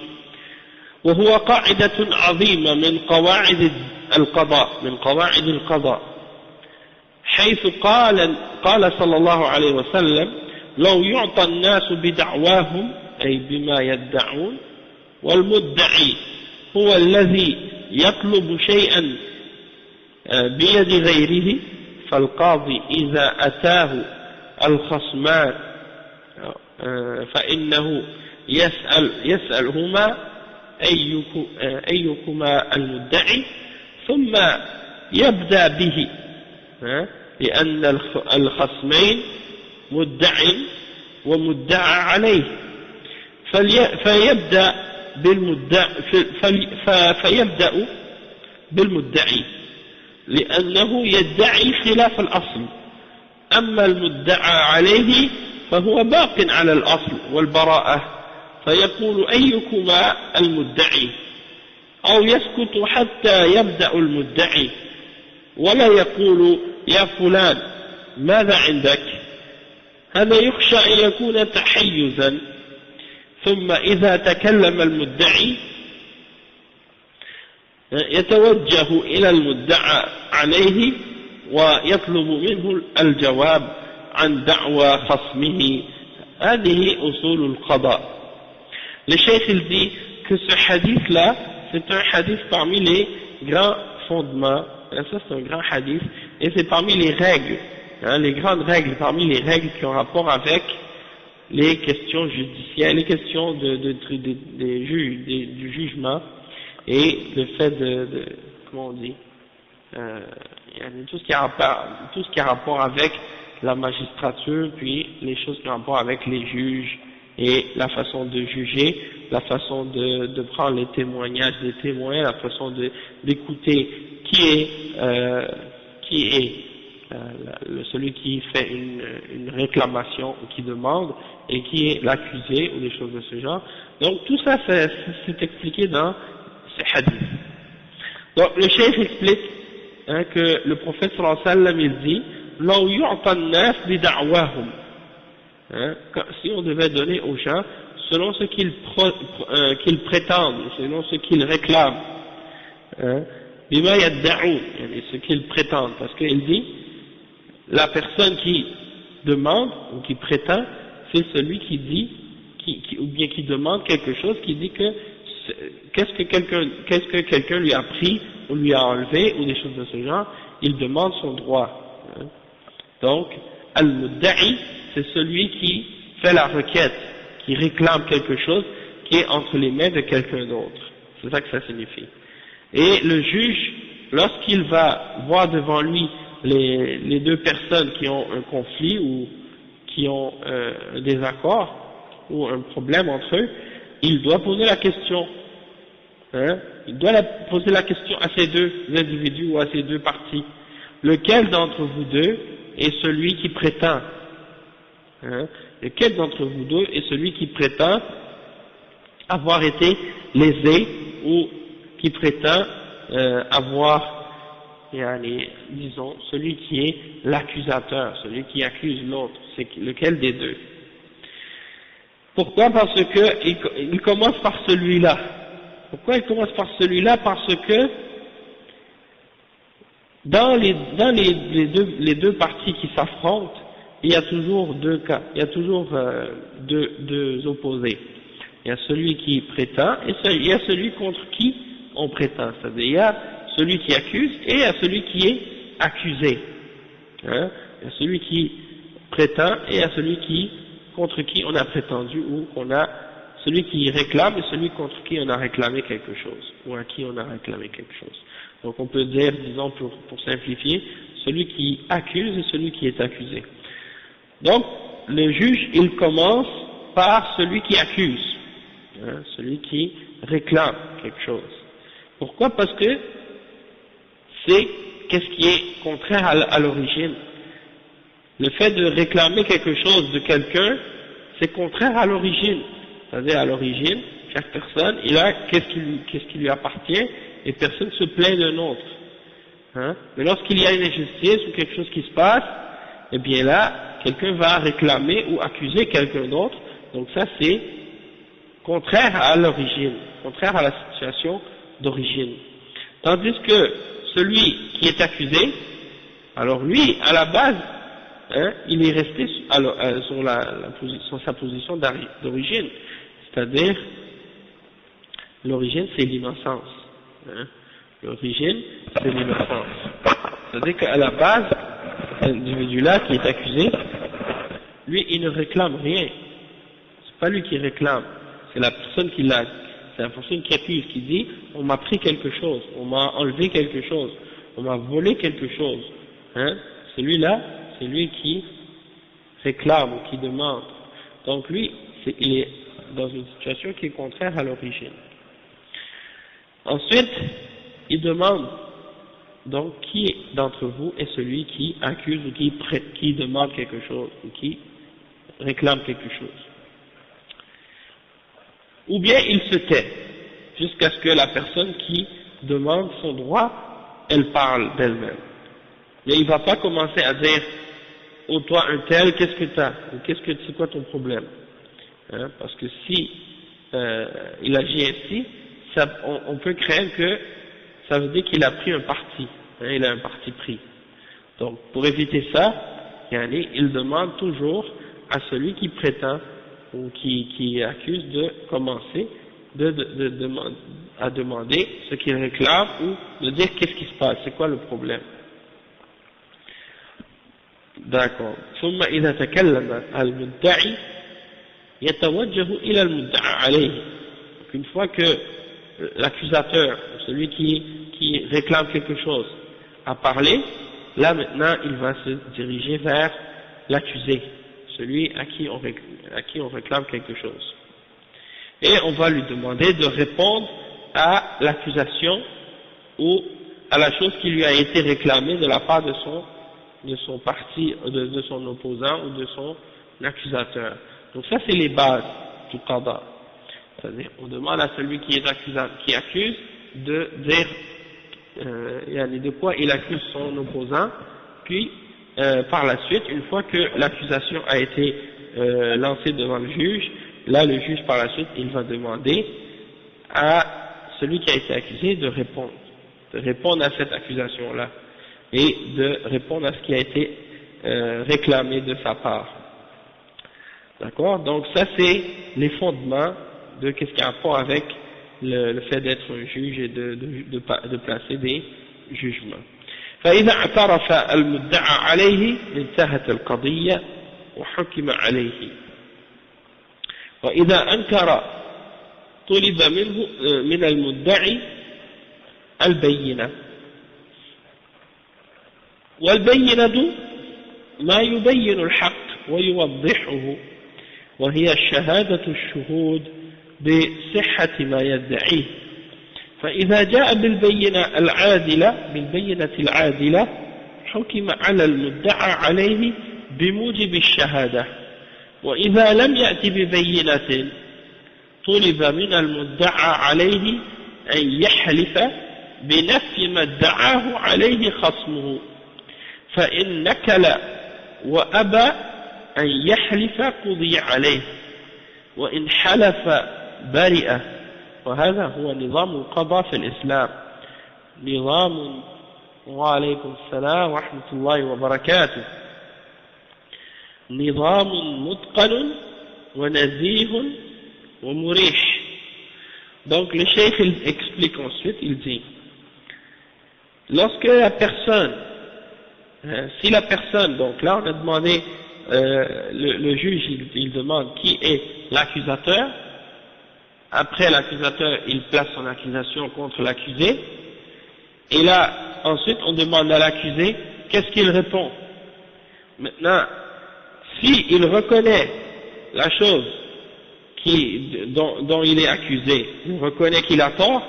وهو قاعدة عظيمة من قواعد القضاء، حيث قال صلى الله عليه وسلم: لو يعطى الناس بدعواهم، أي بما يدعون، والمدعي هو الذي يطلب شيئا بيد غيره، فالقاضي إذا أتاه الخصمان فإنه يسألهما أيكما المدعي، ثم يبدأ به، لأن الخصمين مدع ومدعى عليه، فيبدأ بالمدعي لأنه يدعي خلاف الأصل، أما المدعى عليه فهو باق على الأصل والبراءة، فيقول أيكما المدعي، أو يسكت حتى يبدأ المدعي ولا يقول يا فلان ماذا عندك، هذا يخشى أن يكون تحيزا، ثم إذا تكلم المدعي يتوجه إلى المدعى عليه ويطلب منه الجواب عن دعوى خصمه. هذه أصول القضاء. Le cheikh il dit que ce hadith là, c'est un hadith parmi les grands fondements, ça c'est un grand hadith, et c'est parmi les règles, les grandes règles, parmi les règles qui ont rapport avec les questions judiciaires, les questions du jugement, et le fait comment on dit, tout ce qui a rapport avec la magistrature, puis les choses qui ont rapport avec les juges, et la façon de juger, la façon de prendre les témoignages des témoins, la façon d'écouter qui est celui qui fait une réclamation ou qui demande, et qui est l'accusé, ou des choses de ce genre. Donc tout ça c'est expliqué dans ce hadith. Donc le cheikh explique que le prophète sallallahu alayhi wa sallam il dit لو يعطى الناس بدعواهم، si on devait donner aux gens selon ce qu'ils prétendent, selon ce qu'ils réclament, bima yadda'un, ce qu'ils prétendent, parce qu'il dit la personne qui demande ou qui prétend, c'est celui qui dit ou bien qui demande quelque chose, qui dit que qu'est-ce que quelqu'un lui a pris ou lui a enlevé ou des choses de ce genre, il demande son droit. Donc al-mudda'i, c'est celui qui fait la requête, qui réclame quelque chose qui est entre les mains de quelqu'un d'autre. C'est ça que ça signifie. Et le juge, lorsqu'il va voir devant lui les deux personnes qui ont un conflit ou qui ont un désaccord ou un problème entre eux, il doit poser la question. Il doit poser la question à ces deux individus ou à ces deux parties. Lequel d'entre vous deux est celui qui prétend? Lequel d'entre vous deux est celui qui prétend avoir été lésé ou qui prétend avoir, disons, celui qui est l'accusateur, celui qui accuse l'autre, c'est lequel des deux? Pourquoi? Parce que il commence par celui-là. Pourquoi il commence par celui-là? Parce que dans les deux parties qui s'affrontent, il y a toujours deux cas, il y a toujours deux opposés. Il y a celui qui prétend et il y a celui contre qui on prétend. C'est-à-dire il y a celui qui accuse et il y a celui qui est accusé. Il y a celui qui prétend et il y a celui contre qui on a prétendu ou celui qui réclame et celui contre qui on a réclamé quelque chose ou à qui on a réclamé quelque chose. Donc on peut dire, disons pour simplifier, celui qui accuse et celui qui est accusé. Donc le juge il commence par celui qui accuse, celui qui réclame quelque chose. Pourquoi? Parce que c'est qu'est-ce qui est contraire à l'origine. Le fait de réclamer quelque chose de quelqu'un, c'est contraire à l'origine. c'est-à-dire à l'origine, chaque personne, il a qu'est-ce qui lui appartient, et personne se plaint d'un autre. Hein? Mais lorsqu'il y a une injustice ou quelque chose qui se passe, eh bien là, quelqu'un va réclamer ou accuser quelqu'un d'autre, donc ça c'est contraire à l'origine, contraire à la situation d'origine. Tandis que celui qui est accusé, alors lui, à la base, hein, il est resté sur sa position d'origine, c'est-à-dire l'origine c'est l'innocence. Hein. L'origine c'est l'innocence. C'est-à-dire qu'à la base, l'individu-là qui est accusé, lui il ne réclame rien. C'est pas lui qui réclame, c'est la personne qui l'a. C'est la personne qui accuse, qui dit on m'a pris quelque chose, on m'a enlevé quelque chose, on m'a volé quelque chose. Hein? Celui-là, c'est lui qui réclame ou qui demande. Donc lui, il est dans une situation qui est contraire à l'origine. Ensuite, il demande donc qui d'entre vous est celui qui accuse ou qui demande quelque chose ou qui réclame quelque chose. Ou bien il se tait jusqu'à ce que la personne qui demande son droit, elle parle d'elle-même. Mais il ne va pas commencer à dire « Oh toi un tel, qu'est-ce que tu as ?» ou « c'est quoi ton problème ?» hein, parce que si il agit ainsi, on peut craindre que ça veut dire qu'il a pris un parti, hein, il a un parti pris. Donc pour éviter ça, il demande toujours à celui qui prétend ou qui accuse de commencer à demander ce qu'il réclame ou de dire qu'est-ce qui se passe, c'est quoi le problème. D'accord. ثم إذا تكلم المدعي يتوجه إلى المدعى عليه. Une fois que l'accusateur, celui qui réclame quelque chose, a parlé, là maintenant il va se diriger vers l'accusé, celui à qui on réclame quelque chose. Et on va lui demander de répondre à l'accusation ou à la chose qui lui a été réclamée de la part de son parti, de son opposant ou de son accusateur. Donc ça c'est les bases du qada. C'est-à-dire on demande à celui qui accuse de dire de quoi il accuse son opposant, puis par la suite, une fois que l'accusation a été lancée devant le juge, là le juge par la suite il va demander à celui qui a été accusé de répondre à cette accusation-là et de répondre à ce qui a été réclamé de sa part. D'accord? Donc ça c'est les fondements de qu'est-ce qui a rapport avec le fait d'être un juge et de placer des jugements. فإذا اعترف المدعى عليه انتهت القضية وحكم عليه. وإذا أنكر طلب منه من المدعي البينة. والبينة ما يبين الحق ويوضحه وهي الشهادة الشهود بصحة ما يدعيه. فإذا جاء بالبينة العادلة حكم على المدعى عليه بموجب الشهادة. وإذا لم يأت ببينة طلب من المدعى عليه أن يحلف بنفي ما ادعاه عليه خصمه. فإن نكل وأبى أن يحلف قضي عليه وإن حلف برئ. وهذا هو نظام القضاء في الإسلام. نظام وعليكم السلام ورحمة الله وبركاته. نظام متقن ونزيه ومريح. Donc le cheikh il explique ensuite, il dit lorsque la personne si la personne, donc là on a demandé le juge il demande qui est l'accusateur. Après l'accusateur, il place son accusation contre l'accusé. Et là, ensuite, on demande à l'accusé, qu'est-ce qu'il répond? Maintenant, s'il reconnaît la chose dont il est accusé, il reconnaît qu'il a tort,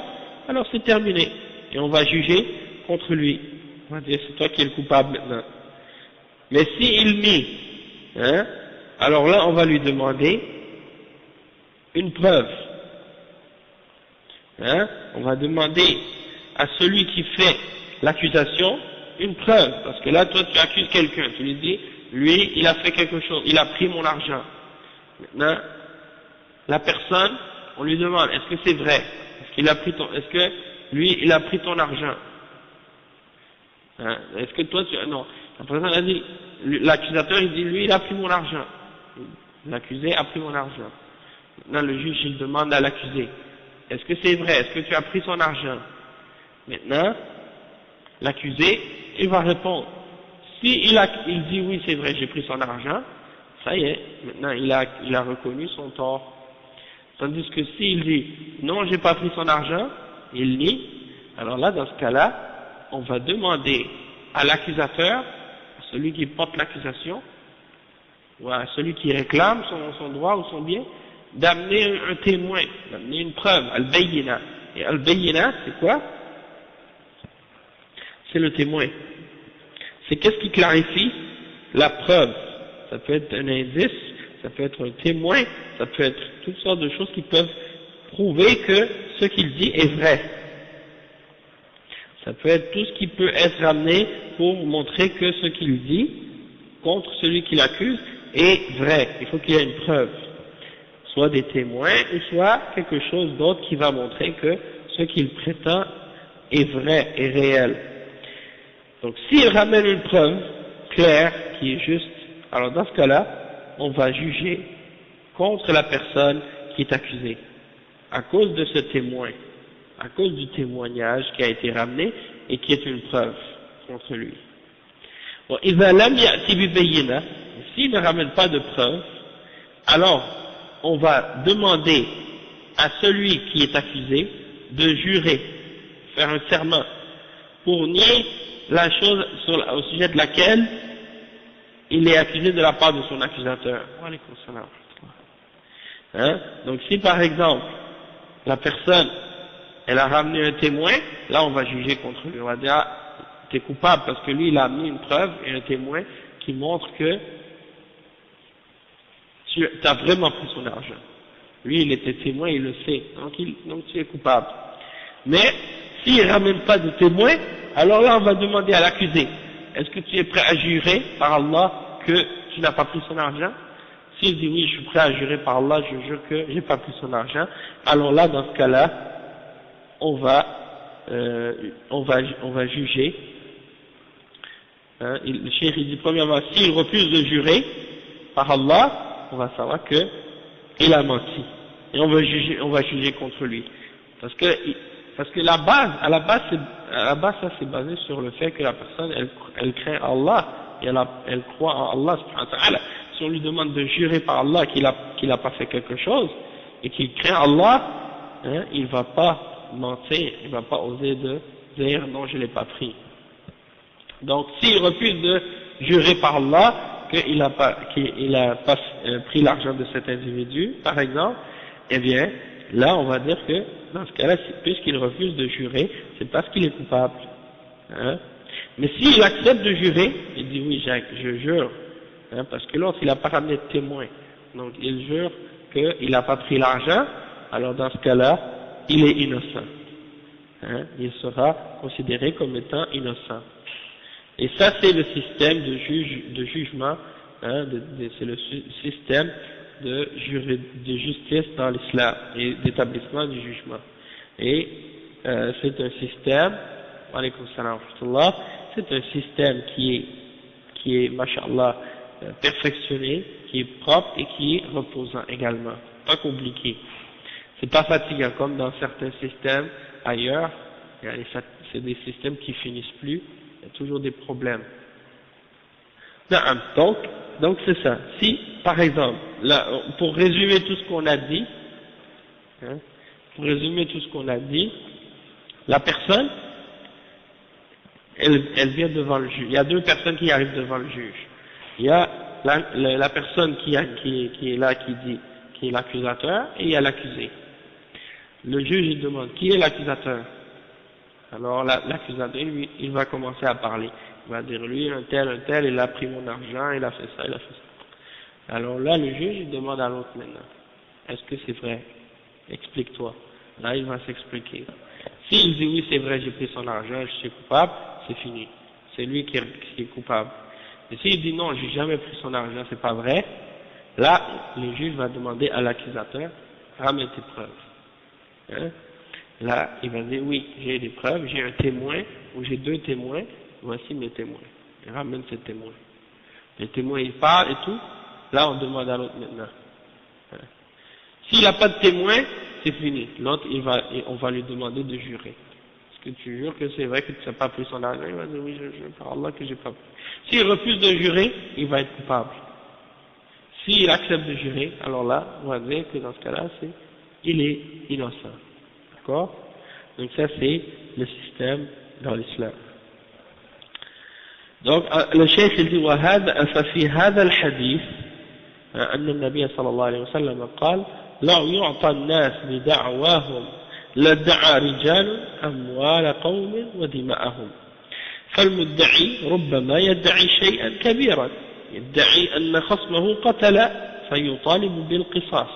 alors c'est terminé. Et on va juger contre lui. On va dire, c'est toi qui es le coupable maintenant. Mais s'il nie, alors là, on va lui demander une preuve. Hein? On va demander à celui qui fait l'accusation une preuve, parce que là, toi, tu accuses quelqu'un, tu lui dis, lui, il a fait quelque chose, il a pris mon argent. Maintenant, la personne, on lui demande, est-ce que c'est vrai? Est-ce que lui, il a pris ton argent? Hein? Est-ce que toi, non. La personne a dit, l'accusateur, il dit, lui, il a pris mon argent. L'accusé a pris mon argent. Maintenant, le juge, il demande à l'accusé, est-ce que c'est vrai? Est-ce que tu as pris son argent? Maintenant, l'accusé, il va répondre. Si il dit oui, c'est vrai, j'ai pris son argent, ça y est, maintenant il a reconnu son tort. Tandis que s'il dit non, j'ai pas pris son argent, il nie, alors là, dans ce cas-là, on va demander à l'accusateur, à celui qui porte l'accusation, ou à celui qui réclame son droit ou son bien, d'amener un témoin, d'amener une preuve, al-bayyina. Et al-bayyina, c'est quoi? C'est le témoin. C'est qu'est-ce qui clarifie la preuve. Ça peut être un indice, ça peut être un témoin, ça peut être toutes sortes de choses qui peuvent prouver que ce qu'il dit est vrai. Ça peut être tout ce qui peut être amené pour montrer que ce qu'il dit contre celui qui l'accuse est vrai. Il faut qu'il y ait une preuve. Soit des témoins, ou soit quelque chose d'autre qui va montrer que ce qu'il prétend est vrai et réel. Donc s'il ramène une preuve claire, qui est juste, alors dans ce cas-là, on va juger contre la personne qui est accusée, à cause de ce témoin, à cause du témoignage qui a été ramené et qui est une preuve contre lui. Bon, s'il ne ramène pas de preuve, alors on va demander à celui qui est accusé de jurer, faire un serment, pour nier la chose au sujet de laquelle il est accusé de la part de son accusateur. Hein? Donc si par exemple la personne elle a ramené un témoin, là on va juger contre lui, on va dire ah, t'es coupable parce que lui il a amené une preuve et un témoin qui montre que tu as vraiment pris son argent. Lui il était témoin, il le sait, donc tu es coupable. Mais s'il ne ramène pas de témoin, alors là on va demander à l'accusé, est-ce que tu es prêt à jurer par Allah que tu n'as pas pris son argent? S'il dit oui, je suis prêt à jurer par Allah, je jure que j'ai pas pris son argent, alors là dans ce cas-là, on va juger. Hein, le cheikh il dit premièrement, s'il refuse de jurer par Allah, on va savoir que il a menti et on va juger contre lui, parce que à la base ça c'est basé sur le fait que la personne elle craint Allah et elle croit en Allah subhanahu wa ta'ala. Si on lui demande de jurer par Allah qu'il a pas fait quelque chose et qu'il craint Allah, hein, il va pas mentir, il va pas oser de dire non je l'ai pas pris. Donc s'il refuse de jurer par Allah qu'il a pas pris l'argent de cet individu par exemple, eh bien là on va dire que dans ce cas-là, puisqu'il refuse de jurer, c'est parce qu'il est coupable. Hein? Mais s'il accepte de jurer, il dit oui, je jure, hein, parce que l'autre il n'a pas ramené de témoin, donc il jure qu'il n'a pas pris l'argent, alors dans ce cas-là, il est innocent. Hein? Il sera considéré comme étant innocent. Et ça c'est le système de jugement, hein, c'est le système de justice dans l'islam et d'établissement du jugement. Et c'est un système, c'est un système qui est mashallah, perfectionné, qui est propre et qui est reposant également, pas compliqué. C'est pas fatigant comme dans certains systèmes ailleurs, c'est des systèmes qui finissent plus, il y a toujours des problèmes. Donc c'est ça. Si, par exemple, là, pour résumer tout ce qu'on a dit, hein, la personne, elle vient devant le juge. Il y a deux personnes qui arrivent devant le juge. Il y a la personne qui est là, qui est l'accusateur, et il y a l'accusé. Le juge, il demande, qui est l'accusateur? Alors l'accusateur, lui, il va commencer à parler. Il va dire, lui, un tel, il a pris mon argent, il a fait ça, il a fait ça. Alors là, le juge, il demande à l'autre maintenant, est-ce que c'est vrai? Explique-toi. Là, il va s'expliquer. S'il dit oui, c'est vrai, j'ai pris son argent, je suis coupable, c'est fini. C'est lui qui est coupable. Et s'il dit non, j'ai jamais pris son argent, c'est pas vrai, là, le juge va demander à l'accusateur, ramène tes preuves. Hein? Là, il va dire oui, j'ai des preuves, j'ai un témoin, ou j'ai 2 témoins, voici mes témoins. Il ramène ses témoins. Les témoins, ils parlent et tout, là, on demande à l'autre maintenant. Hein? S'il n'a pas de témoin, c'est fini. L'autre, on va lui demander de jurer. Est-ce que tu jures que c'est vrai que tu n'as pas pris son argent? Il va dire oui, je jure par Allah que j'ai pas pris. S'il refuse de jurer, il va être coupable. S'il accepte de jurer, alors là, on va dire que dans ce cas-là, il est innocent. D'accord? Donc ça, c'est le système dans l'islam. Donc, le cheikh, il dit, ففي هذا الحديث أن النبي صلى الله عليه وسلم قال لو يعطى الناس بدعواهم لادعى رجال أموال قوم ودماءهم فالمدعي ربما يدعي شيئا كبيرا يدعي أن خصمه قتل فيطالب بالقصاص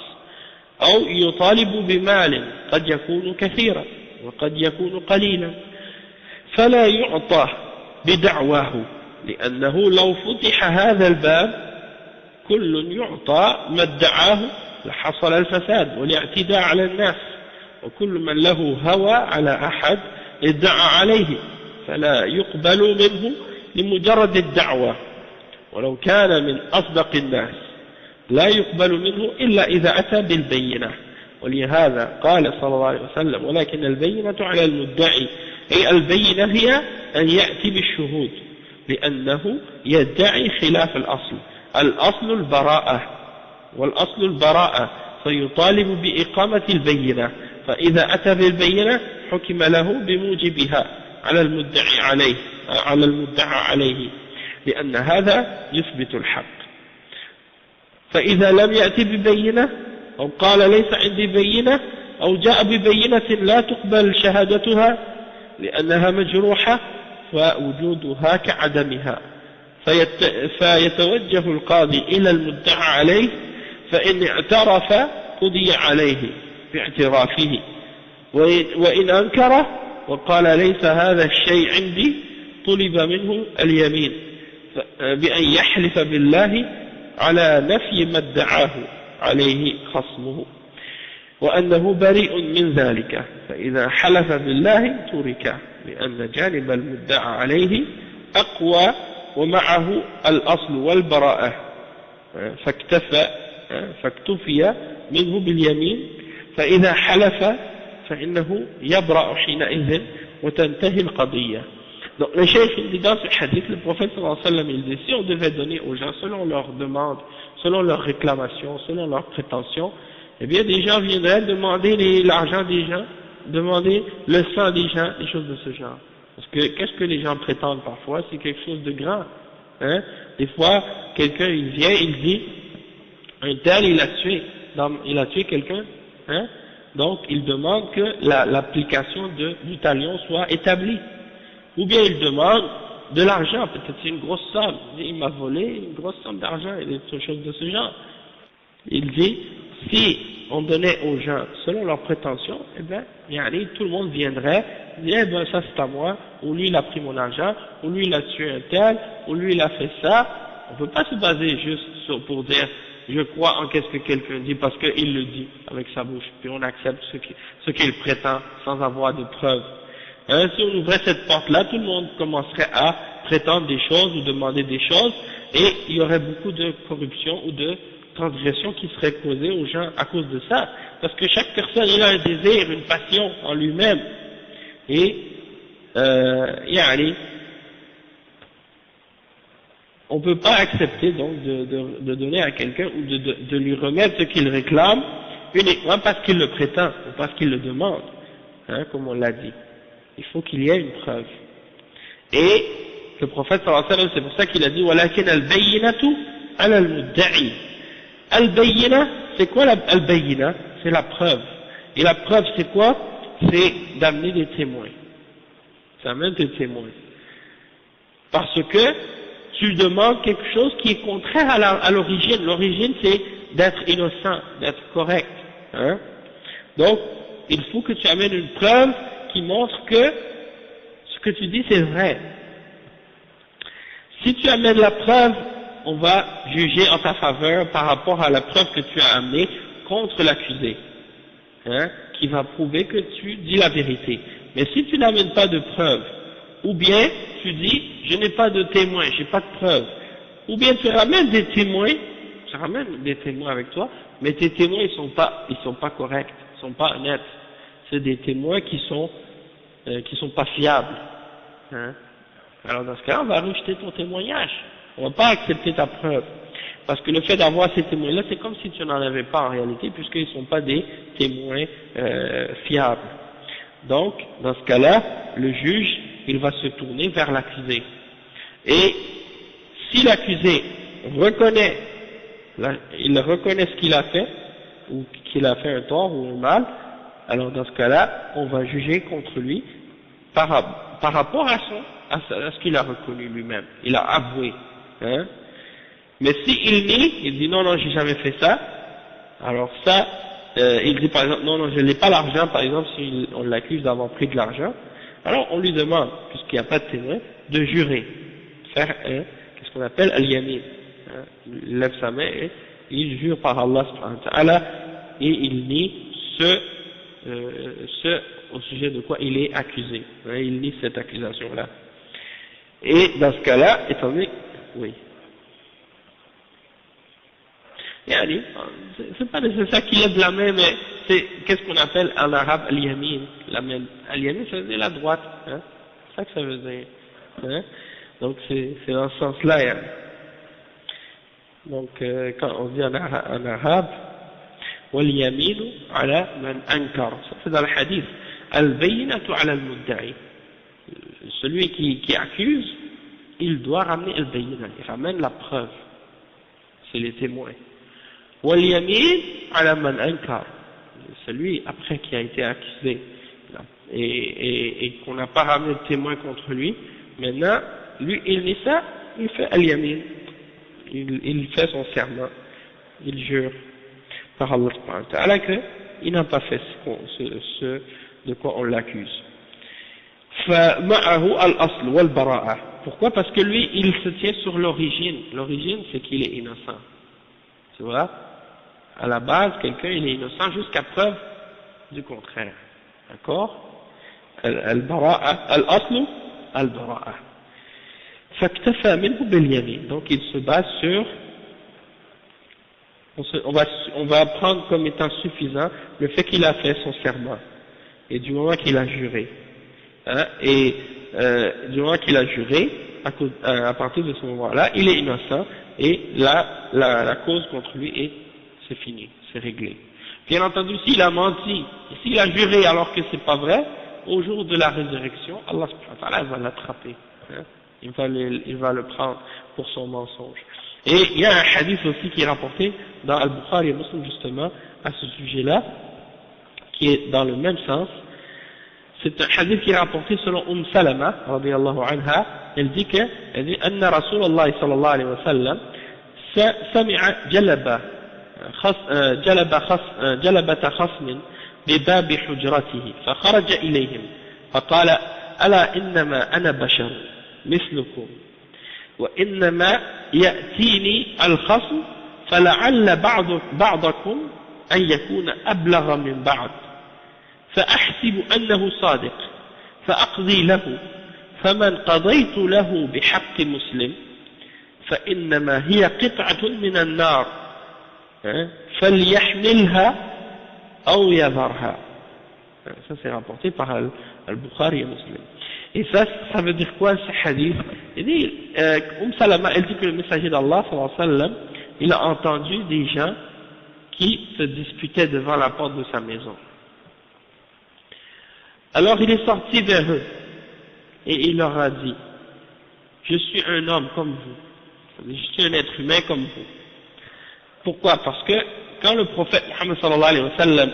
أو يطالب بمال قد يكون كثيرا وقد يكون قليلا فلا يعطى بدعواه لأنه لو فتح هذا الباب كل يعطى ما ادعاه لحصل الفساد والاعتداء على الناس وكل من له هوى على أحد ادعى عليه فلا يقبل منه لمجرد الدعوة ولو كان من أصدق الناس لا يقبل منه إلا إذا أتى بالبينة ولهذا قال صلى الله عليه وسلم ولكن البينة على المدعي أي البينة هي أن يأتي بالشهود لأنه يدعي خلاف الأصل الأصل البراءة والأصل البراءة فيطالب بإقامة البينة فإذا أتى بالبينة حكم له بموجبها على المدعى عليه لأن هذا يثبت الحق فإذا لم يأتي ببينة أو قال ليس عندي بينة أو جاء ببينة لا تقبل شهادتها لأنها مجروحة فوجودها كعدمها فيتوجه القاضي إلى المدعى عليه فإن اعترف قضي عليه باعترافه وإن أنكر وقال ليس هذا الشيء عندي طلب منه اليمين بأن يحلف بالله على نفي ما ادعاه عليه خصمه وأنه بريء من ذلك فإذا حلف بالله ترك لأن جانب المدعى عليه أقوى ومعه الأصل والبراءة فاكتفي منه باليمين فإذا حلف فإنه يبرأ حينئذ وتنتهي القضية. Donc le cheikh dit dans ce hadith, le prophète sallallahu alayhi wa sallam il dit si on devait donner aux gens selon leurs demandes, selon leurs réclamations, selon leurs prétentions, eh bien des gens viendraient demander l'argent des gens, demander le sang des gens, des choses de ce genre. Parce que qu'est-ce que les gens prétendent parfois, c'est quelque chose de grand. Hein? Des fois, quelqu'un il vient, il dit un tel il a tué quelqu'un, hein? Donc il demande que l'application du talion soit établie. Ou bien il demande de l'argent, peut-être c'est une grosse somme, il m'a volé une grosse somme d'argent et des choses de ce genre. Il dit, si on donnait aux gens selon leurs prétentions, eh bien, tout le monde viendrait, dire, eh ben ça c'est à moi, ou lui il a pris mon argent, ou lui il a tué un tel, ou lui il a fait ça. On ne peut pas se baser juste pour dire, je crois en qu'est-ce que quelqu'un dit parce qu'il le dit avec sa bouche, puis on accepte ce qu'il prétend sans avoir de preuves. Hein, si on ouvrait cette porte-là, tout le monde commencerait à prétendre des choses ou demander des choses, et il y aurait beaucoup de corruption ou de transgression qui serait causée aux gens à cause de ça, parce que chaque personne il a un désir, une passion en lui-même, et on ne peut pas accepter donc de donner à quelqu'un ou de lui remettre ce qu'il réclame uniquement parce qu'il le prétend ou parce qu'il le demande, hein, comme on l'a dit. Il faut qu'il y ait une preuve. Et le prophète sallallahu alayhi wa sallam, c'est pour ça qu'il a dit walakin al-bayyinatu ala al-mudda'i. Al-bayyina, c'est quoi al-bayyina? C'est la preuve. Et la preuve c'est quoi? C'est d'amener des témoins. C'est d'amener des témoins. Parce que tu demandes quelque chose qui est contraire à l'origine. L'origine c'est d'être innocent, d'être correct. Hein? Donc, il faut que tu amènes une preuve qui montre que ce que tu dis c'est vrai. Si tu amènes la preuve, on va juger en ta faveur par rapport à la preuve que tu as amenée contre l'accusé, hein, qui va prouver que tu dis la vérité. Mais si tu n'amènes pas de preuve, ou bien tu dis je n'ai pas de témoin, j'ai pas de preuve, ou bien tu ramènes des témoins, avec toi, mais tes témoins ils sont pas corrects, ils sont pas honnêtes, c'est des témoins qui sont pas fiables, hein. Alors dans ce cas-là, on va rejeter ton témoignage, on va pas accepter ta preuve, parce que le fait d'avoir ces témoins-là, c'est comme si tu n'en avais pas en réalité, puisqu'ils ne sont pas des témoins fiables. Donc, dans ce cas-là, le juge, il va se tourner vers l'accusé. Et si l'accusé reconnaît ce qu'il a fait, ou qu'il a fait un tort ou un mal, alors dans ce cas-là, on va juger contre lui par rapport à ce qu'il a reconnu lui-même. Il a avoué. Hein? Mais s'il nie, il dit non, j'ai jamais fait ça, alors ça, il dit par exemple non, je n'ai pas l'argent, par exemple, si on l'accuse d'avoir pris de l'argent, alors on lui demande, puisqu'il n'y a pas de témoin, de jurer, faire qu'est-ce qu'on appelle al-yamin, hein? Il lève sa main et il jure par Allah subhanahu wa ta'ala, et il nie ce au sujet de quoi il est accusé, hein? Il nie cette accusation-là. Et dans ce cas-là, étant donné, oui. C'est pas nécessaire qu'il lève la main, mais c'est qu'est-ce qu'on appelle en arabe al-yamin, la main. Al-yamin, ça veut dire la droite, hein? C'est ça que ça veut dire, hein? Donc c'est dans ce sens-là, hein? Donc quand on dit en arabe, wal-yaminu ala man ankar, ça c'est dans le hadith, al-bayyinatu ala al-mudda'i, celui qui accuse, il doit ramener al-bayyina, il ramène la preuve, c'est les témoins. Wal-yamin ala man ankar, celui après qui a été accusé et qu'on n'a pas ramené de témoin contre lui, maintenant lui il nie ça, il fait al-yamin, il fait son serment, il jure par Allah subhanahu wa ta'ala qu'il n'a pas fait ce de quoi on l'accuse. فمعه الأصل والبراءة. Pourquoi? Parce que lui il se tient sur l'origine c'est qu'il est innocent, tu vois. À la base, quelqu'un il est innocent jusqu'à preuve du contraire. D'accord? Al-bara'a, al-aslu, al-bara'a. فاكتفى منه باليمين. Donc il se base sur, on va prendre comme étant suffisant le fait qu'il a fait son serment et du moment qu'il a juré. Hein, et du moment qu'il a juré, à partir de ce moment-là, il est innocent et la cause contre lui c'est fini, c'est réglé. Bien entendu, s'il a menti, s'il a juré alors que c'est pas vrai, au jour de la résurrection, Allah subhanahu wa ta'ala va l'attraper, hein, il va le prendre pour son mensonge. Et il y a un hadith aussi qui est rapporté dans Al-Bukhari et Muslim justement à ce sujet-là, qui est dans le même sens. C'est un hadith qui est rapporté selon Salama, radiyallahu anha, elle dit Anna Rasulullah sallallahu alayhi wa sallam sami'a جلبة خصم بباب حجرته فخرج إليهم فقال ألا إنما أنا بشر مثلكم وإنما يأتيني الخصم فلعل بعضكم أن يكون أبلغ من بعض فأحسب أنه صادق فأقضي له فمن قضيت له بحق مسلم فإنما هي قطعة من النار فليحملها أو يذرها. Ça c'est rapporté par Al-Bukhari et Muslim. Et ça veut dire quoi ce hadith? Il dit, Salama, elle dit que le messager d'Allah sallallahu alayhi wa sallam, il a entendu des gens qui se disputaient devant la porte de sa maison. Alors il est sorti vers eux et il leur a dit, je suis un homme comme vous, je suis un être humain comme vous. Pourquoi? Parce que quand le prophète Muhammad sallallahu alayhi wa sallam,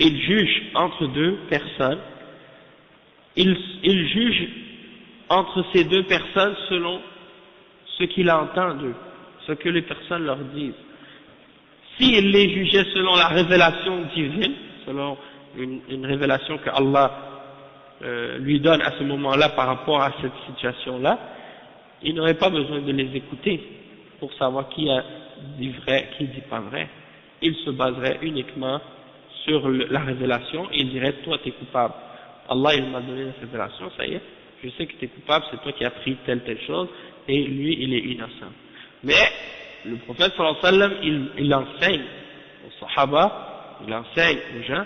il juge entre deux personnes, il juge entre ces deux personnes selon ce qu'il entend d'eux, ce que les personnes leur disent. s'il les jugeait selon la révélation divine, selon une révélation que Allah lui donne à ce moment-là par rapport à cette situation-là, il n'aurait pas besoin de les écouter pour savoir qui a dit vrai, qui dit pas vrai. Il se baserait uniquement sur la révélation et il dirait toi tu es coupable. Allah il m'a donné la révélation, ça y est, je sais que tu es coupable, c'est toi qui as pris telle chose et lui il est innocent. Mais le prophète sallallahu alayhi wa sallam il enseigne aux sahaba, il enseigne aux gens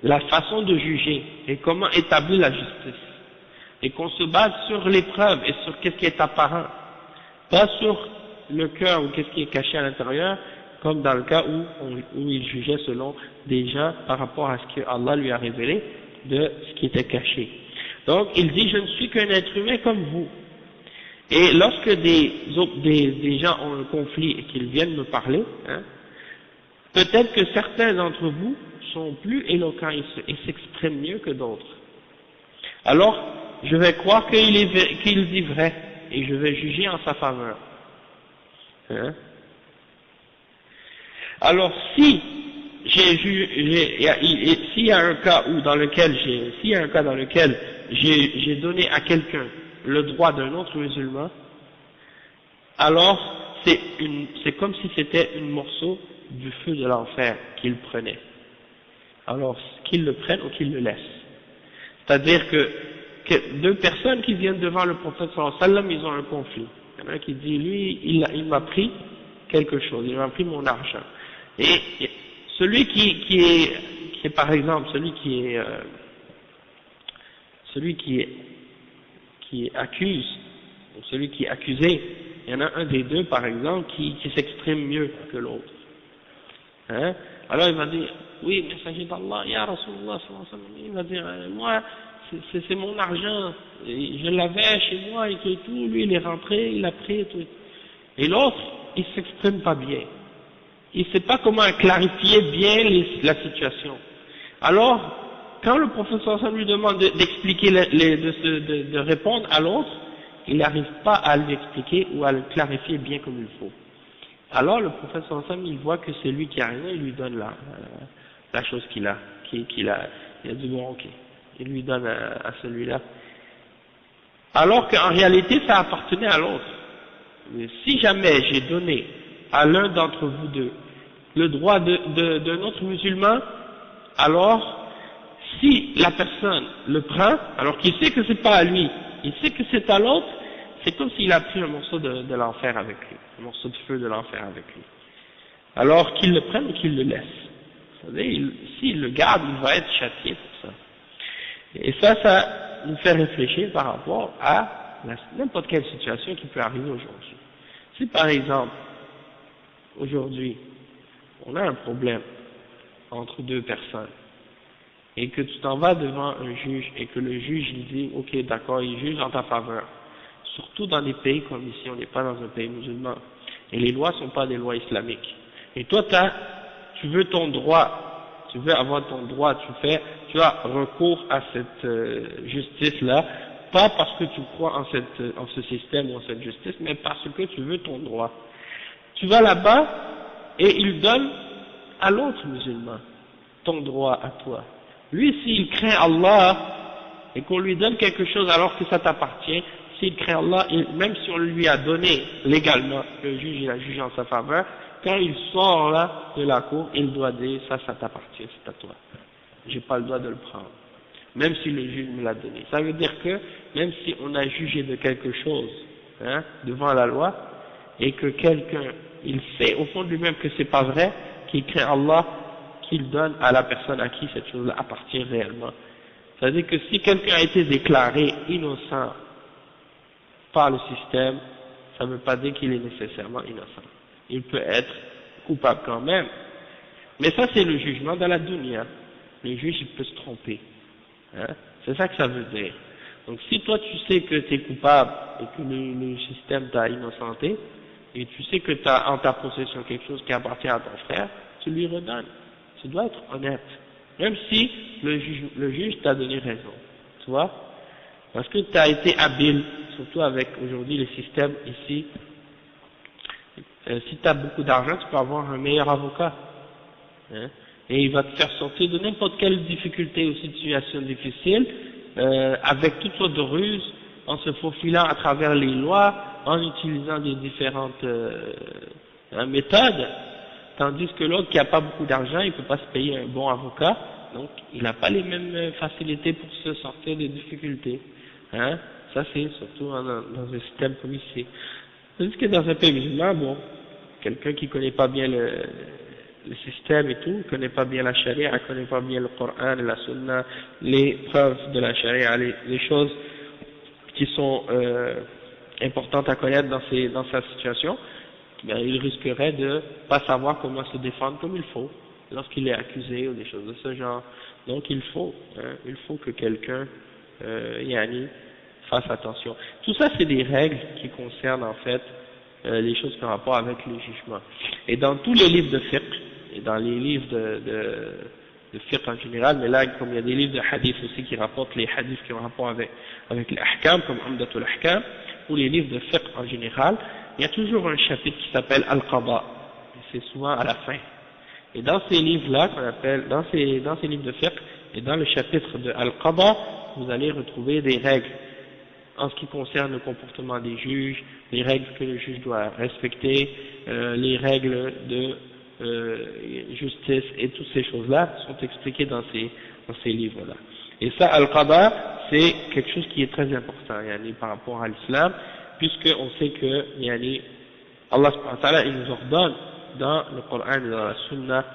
la façon de juger et comment établir la justice. Et qu'on se base sur les preuves et sur qu'est-ce qui est apparent, pas sur le cœur ou qu'est-ce qui est caché à l'intérieur, comme dans le cas où il jugeait selon des gens par rapport à ce que Allah lui a révélé de ce qui était caché. Donc il dit je ne suis qu'un être humain comme vous. Et lorsque des gens ont un conflit et qu'ils viennent me parler, hein, peut-être que certains d'entre vous sont plus éloquents et s'expriment mieux que d'autres. Alors, je vais croire qu'il dit vrai et je vais juger en sa faveur. Hein? Alors, s'il y a un cas dans lequel j'ai donné à quelqu'un le droit d'un autre musulman, alors c'est comme si c'était un morceau du feu de l'enfer qu'il prenait. Alors, qu'il le prenne ou qu'il le laisse. C'est-à-dire que deux personnes qui viennent devant le prophète sallallahu alayhi wa sallam, ils ont un conflit. Il y en a un qui dit, lui, il m'a pris quelque chose, il m'a pris mon argent. Et celui qui est par exemple, celui qui accuse, ou celui qui est accusé, il y en a un des deux par exemple qui s'exprime mieux que l'autre. Hein? Alors il va dire, oui, messager d'Allah, ya Rasulullah, il va dire, moi, c'est mon argent, je l'avais chez moi et tout, lui il est rentré, il a pris et tout. Et l'autre, il s'exprime pas bien. Il sait pas comment clarifier bien la situation. Alors, quand le professeur lui demande d'expliquer, de répondre à l'autre, il n'arrive pas à lui expliquer ou à le clarifier bien comme il faut. Alors le professeur il voit que c'est lui qui a raison, il lui donne la chose qu'il a, il a dit bon ok, il lui donne à celui-là. Alors qu'en réalité ça appartenait à l'autre. Mais si jamais j'ai donné à l'un d'entre vous deux le droit d'un autre musulman, alors si la personne le prend, alors qu'il sait que c'est pas à lui, il sait que c'est à l'autre, c'est comme s'il a pris un morceau de l'enfer avec lui, un morceau de feu de l'enfer avec lui. Alors qu'il le prenne ou qu'il le laisse. C'est-à-dire, s'il le garde, il va être châtié pour ça. Et ça nous fait réfléchir par rapport à n'importe quelle situation qui peut arriver aujourd'hui. Si par exemple, aujourd'hui, on a un problème entre deux personnes, et que tu t'en vas devant un juge, et que le juge il dit, ok d'accord, il juge en ta faveur, surtout dans des pays comme ici, on n'est pas dans un pays musulman, et les lois ne sont pas des lois islamiques, et toi tu veux ton droit, tu veux avoir ton droit, tu as recours à cette justice-là, pas parce que tu crois en ce système ou en cette justice, mais parce que tu veux ton droit. Tu vas là-bas, et il donne à l'autre musulman ton droit à toi. Lui, s'il craint Allah, et qu'on lui donne quelque chose alors que ça t'appartient, s'il craint Allah, même si on lui a donné légalement, le juge il a jugé en sa faveur, quand il sort là de la cour, il doit dire ça t'appartient, c'est à toi. J'ai pas le droit de le prendre. Même si le juge me l'a donné. Ça veut dire que même si on a jugé de quelque chose, hein, devant la loi, et que quelqu'un, il sait au fond de lui-même que c'est pas vrai, qu'il craint Allah, qu'il donne à la personne à qui cette chose-là appartient réellement. C'est-à-dire que si quelqu'un a été déclaré innocent par le système, ça ne veut pas dire qu'il est nécessairement innocent. Il peut être coupable quand même. Mais ça c'est le jugement dans la dunya. Le juge il peut se tromper. Hein? C'est ça que ça veut dire. Donc si toi tu sais que tu es coupable et que le système t'a innocenté, et tu sais que tu as en ta possession quelque chose qui appartient à ton frère, tu lui redonnes. Tu dois être honnête. Même si le juge t'a donné raison. Tu vois? Parce que tu as été habile, surtout avec aujourd'hui les systèmes ici, si tu as beaucoup d'argent, tu peux avoir un meilleur avocat. Hein, et il va te faire sortir de n'importe quelle difficulté ou situation difficile, avec toutes sortes de ruses, en se faufilant à travers les lois, en utilisant des différentes méthodes, tandis que l'autre qui n'a pas beaucoup d'argent, il ne peut pas se payer un bon avocat, donc il n'a pas les mêmes facilités pour se sortir des difficultés. Hein, ça c'est surtout dans un système comme ici. Tandis que dans un pays musulman, bon, quelqu'un qui ne connaît pas bien le système et tout, connaît pas bien la charia, connaît pas bien le Coran et la Sunna, les preuves de la charia, les choses qui sont importantes à connaître dans sa situation, ben, il risquerait de pas savoir comment se défendre comme il faut lorsqu'il est accusé ou des choses de ce genre. Donc il faut que quelqu'un fasse attention. Tout ça c'est des règles qui concernent en fait les choses qui ont rapport avec les jugements. Et dans tous les livres de fiqh, et dans les livres de fiqh en général, mais là, comme il y a des livres de hadith aussi qui rapportent les hadiths qui ont rapport avec les ahkam, comme Umdatul Ahkam, ou les livres de fiqh en général, il y a toujours un chapitre qui s'appelle Al-Qada. C'est souvent à la fin. Et dans ces livres-là, qu'on appelle, dans ces livres de fiqh, et dans le chapitre de Al-Qada, vous allez retrouver des règles en ce qui concerne le comportement des juges, les règles que le juge doit respecter, les règles de justice et toutes ces choses-là sont expliquées dans ces livres-là. Et ça, Al-Qada, c'est quelque chose qui est très important par rapport à l'islam, puisqu'on sait que Allah subhanahu wa ta'ala, il nous ordonne dans le Coran et dans la Sunna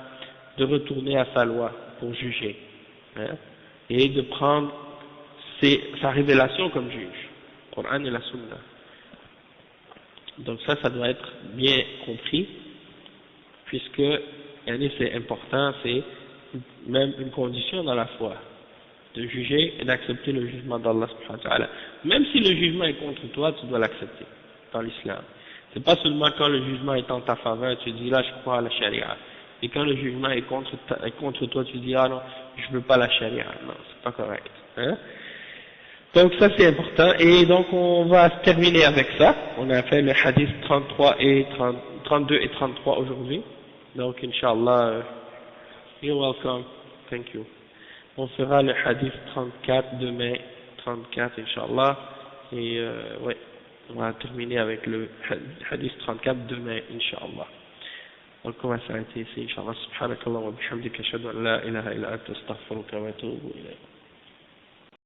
de retourner à sa loi pour juger, hein, et de prendre sa révélation comme juge, le Coran et la Sunna. Donc ça doit être bien compris, puisque c'est important, c'est même une condition dans la foi, de juger et d'accepter le jugement d'Allah subhanahu wa ta'ala. Même si le jugement est contre toi, tu dois l'accepter dans l'islam. C'est pas seulement quand le jugement est en ta faveur, tu dis là je crois à la charia. Et quand le jugement est contre toi, tu dis ah non, je veux pas la charia. Non, c'est pas correct. Hein? Donc ça c'est important, et donc on va terminer avec ça. On a fait le hadith 32 et 33 aujourd'hui. Donc Inch'Allah, you're welcome, thank you. On fera le hadith 34 demain, 34 Inch'Allah, et ouais, on va terminer avec le hadith 34 demain Inch'Allah. Donc on va s'arrêter ici Inch'Allah. Subhanakallah wa bihamdika ashhadu an la ilaha illa anta astaghfiruka wa atubu ilayk.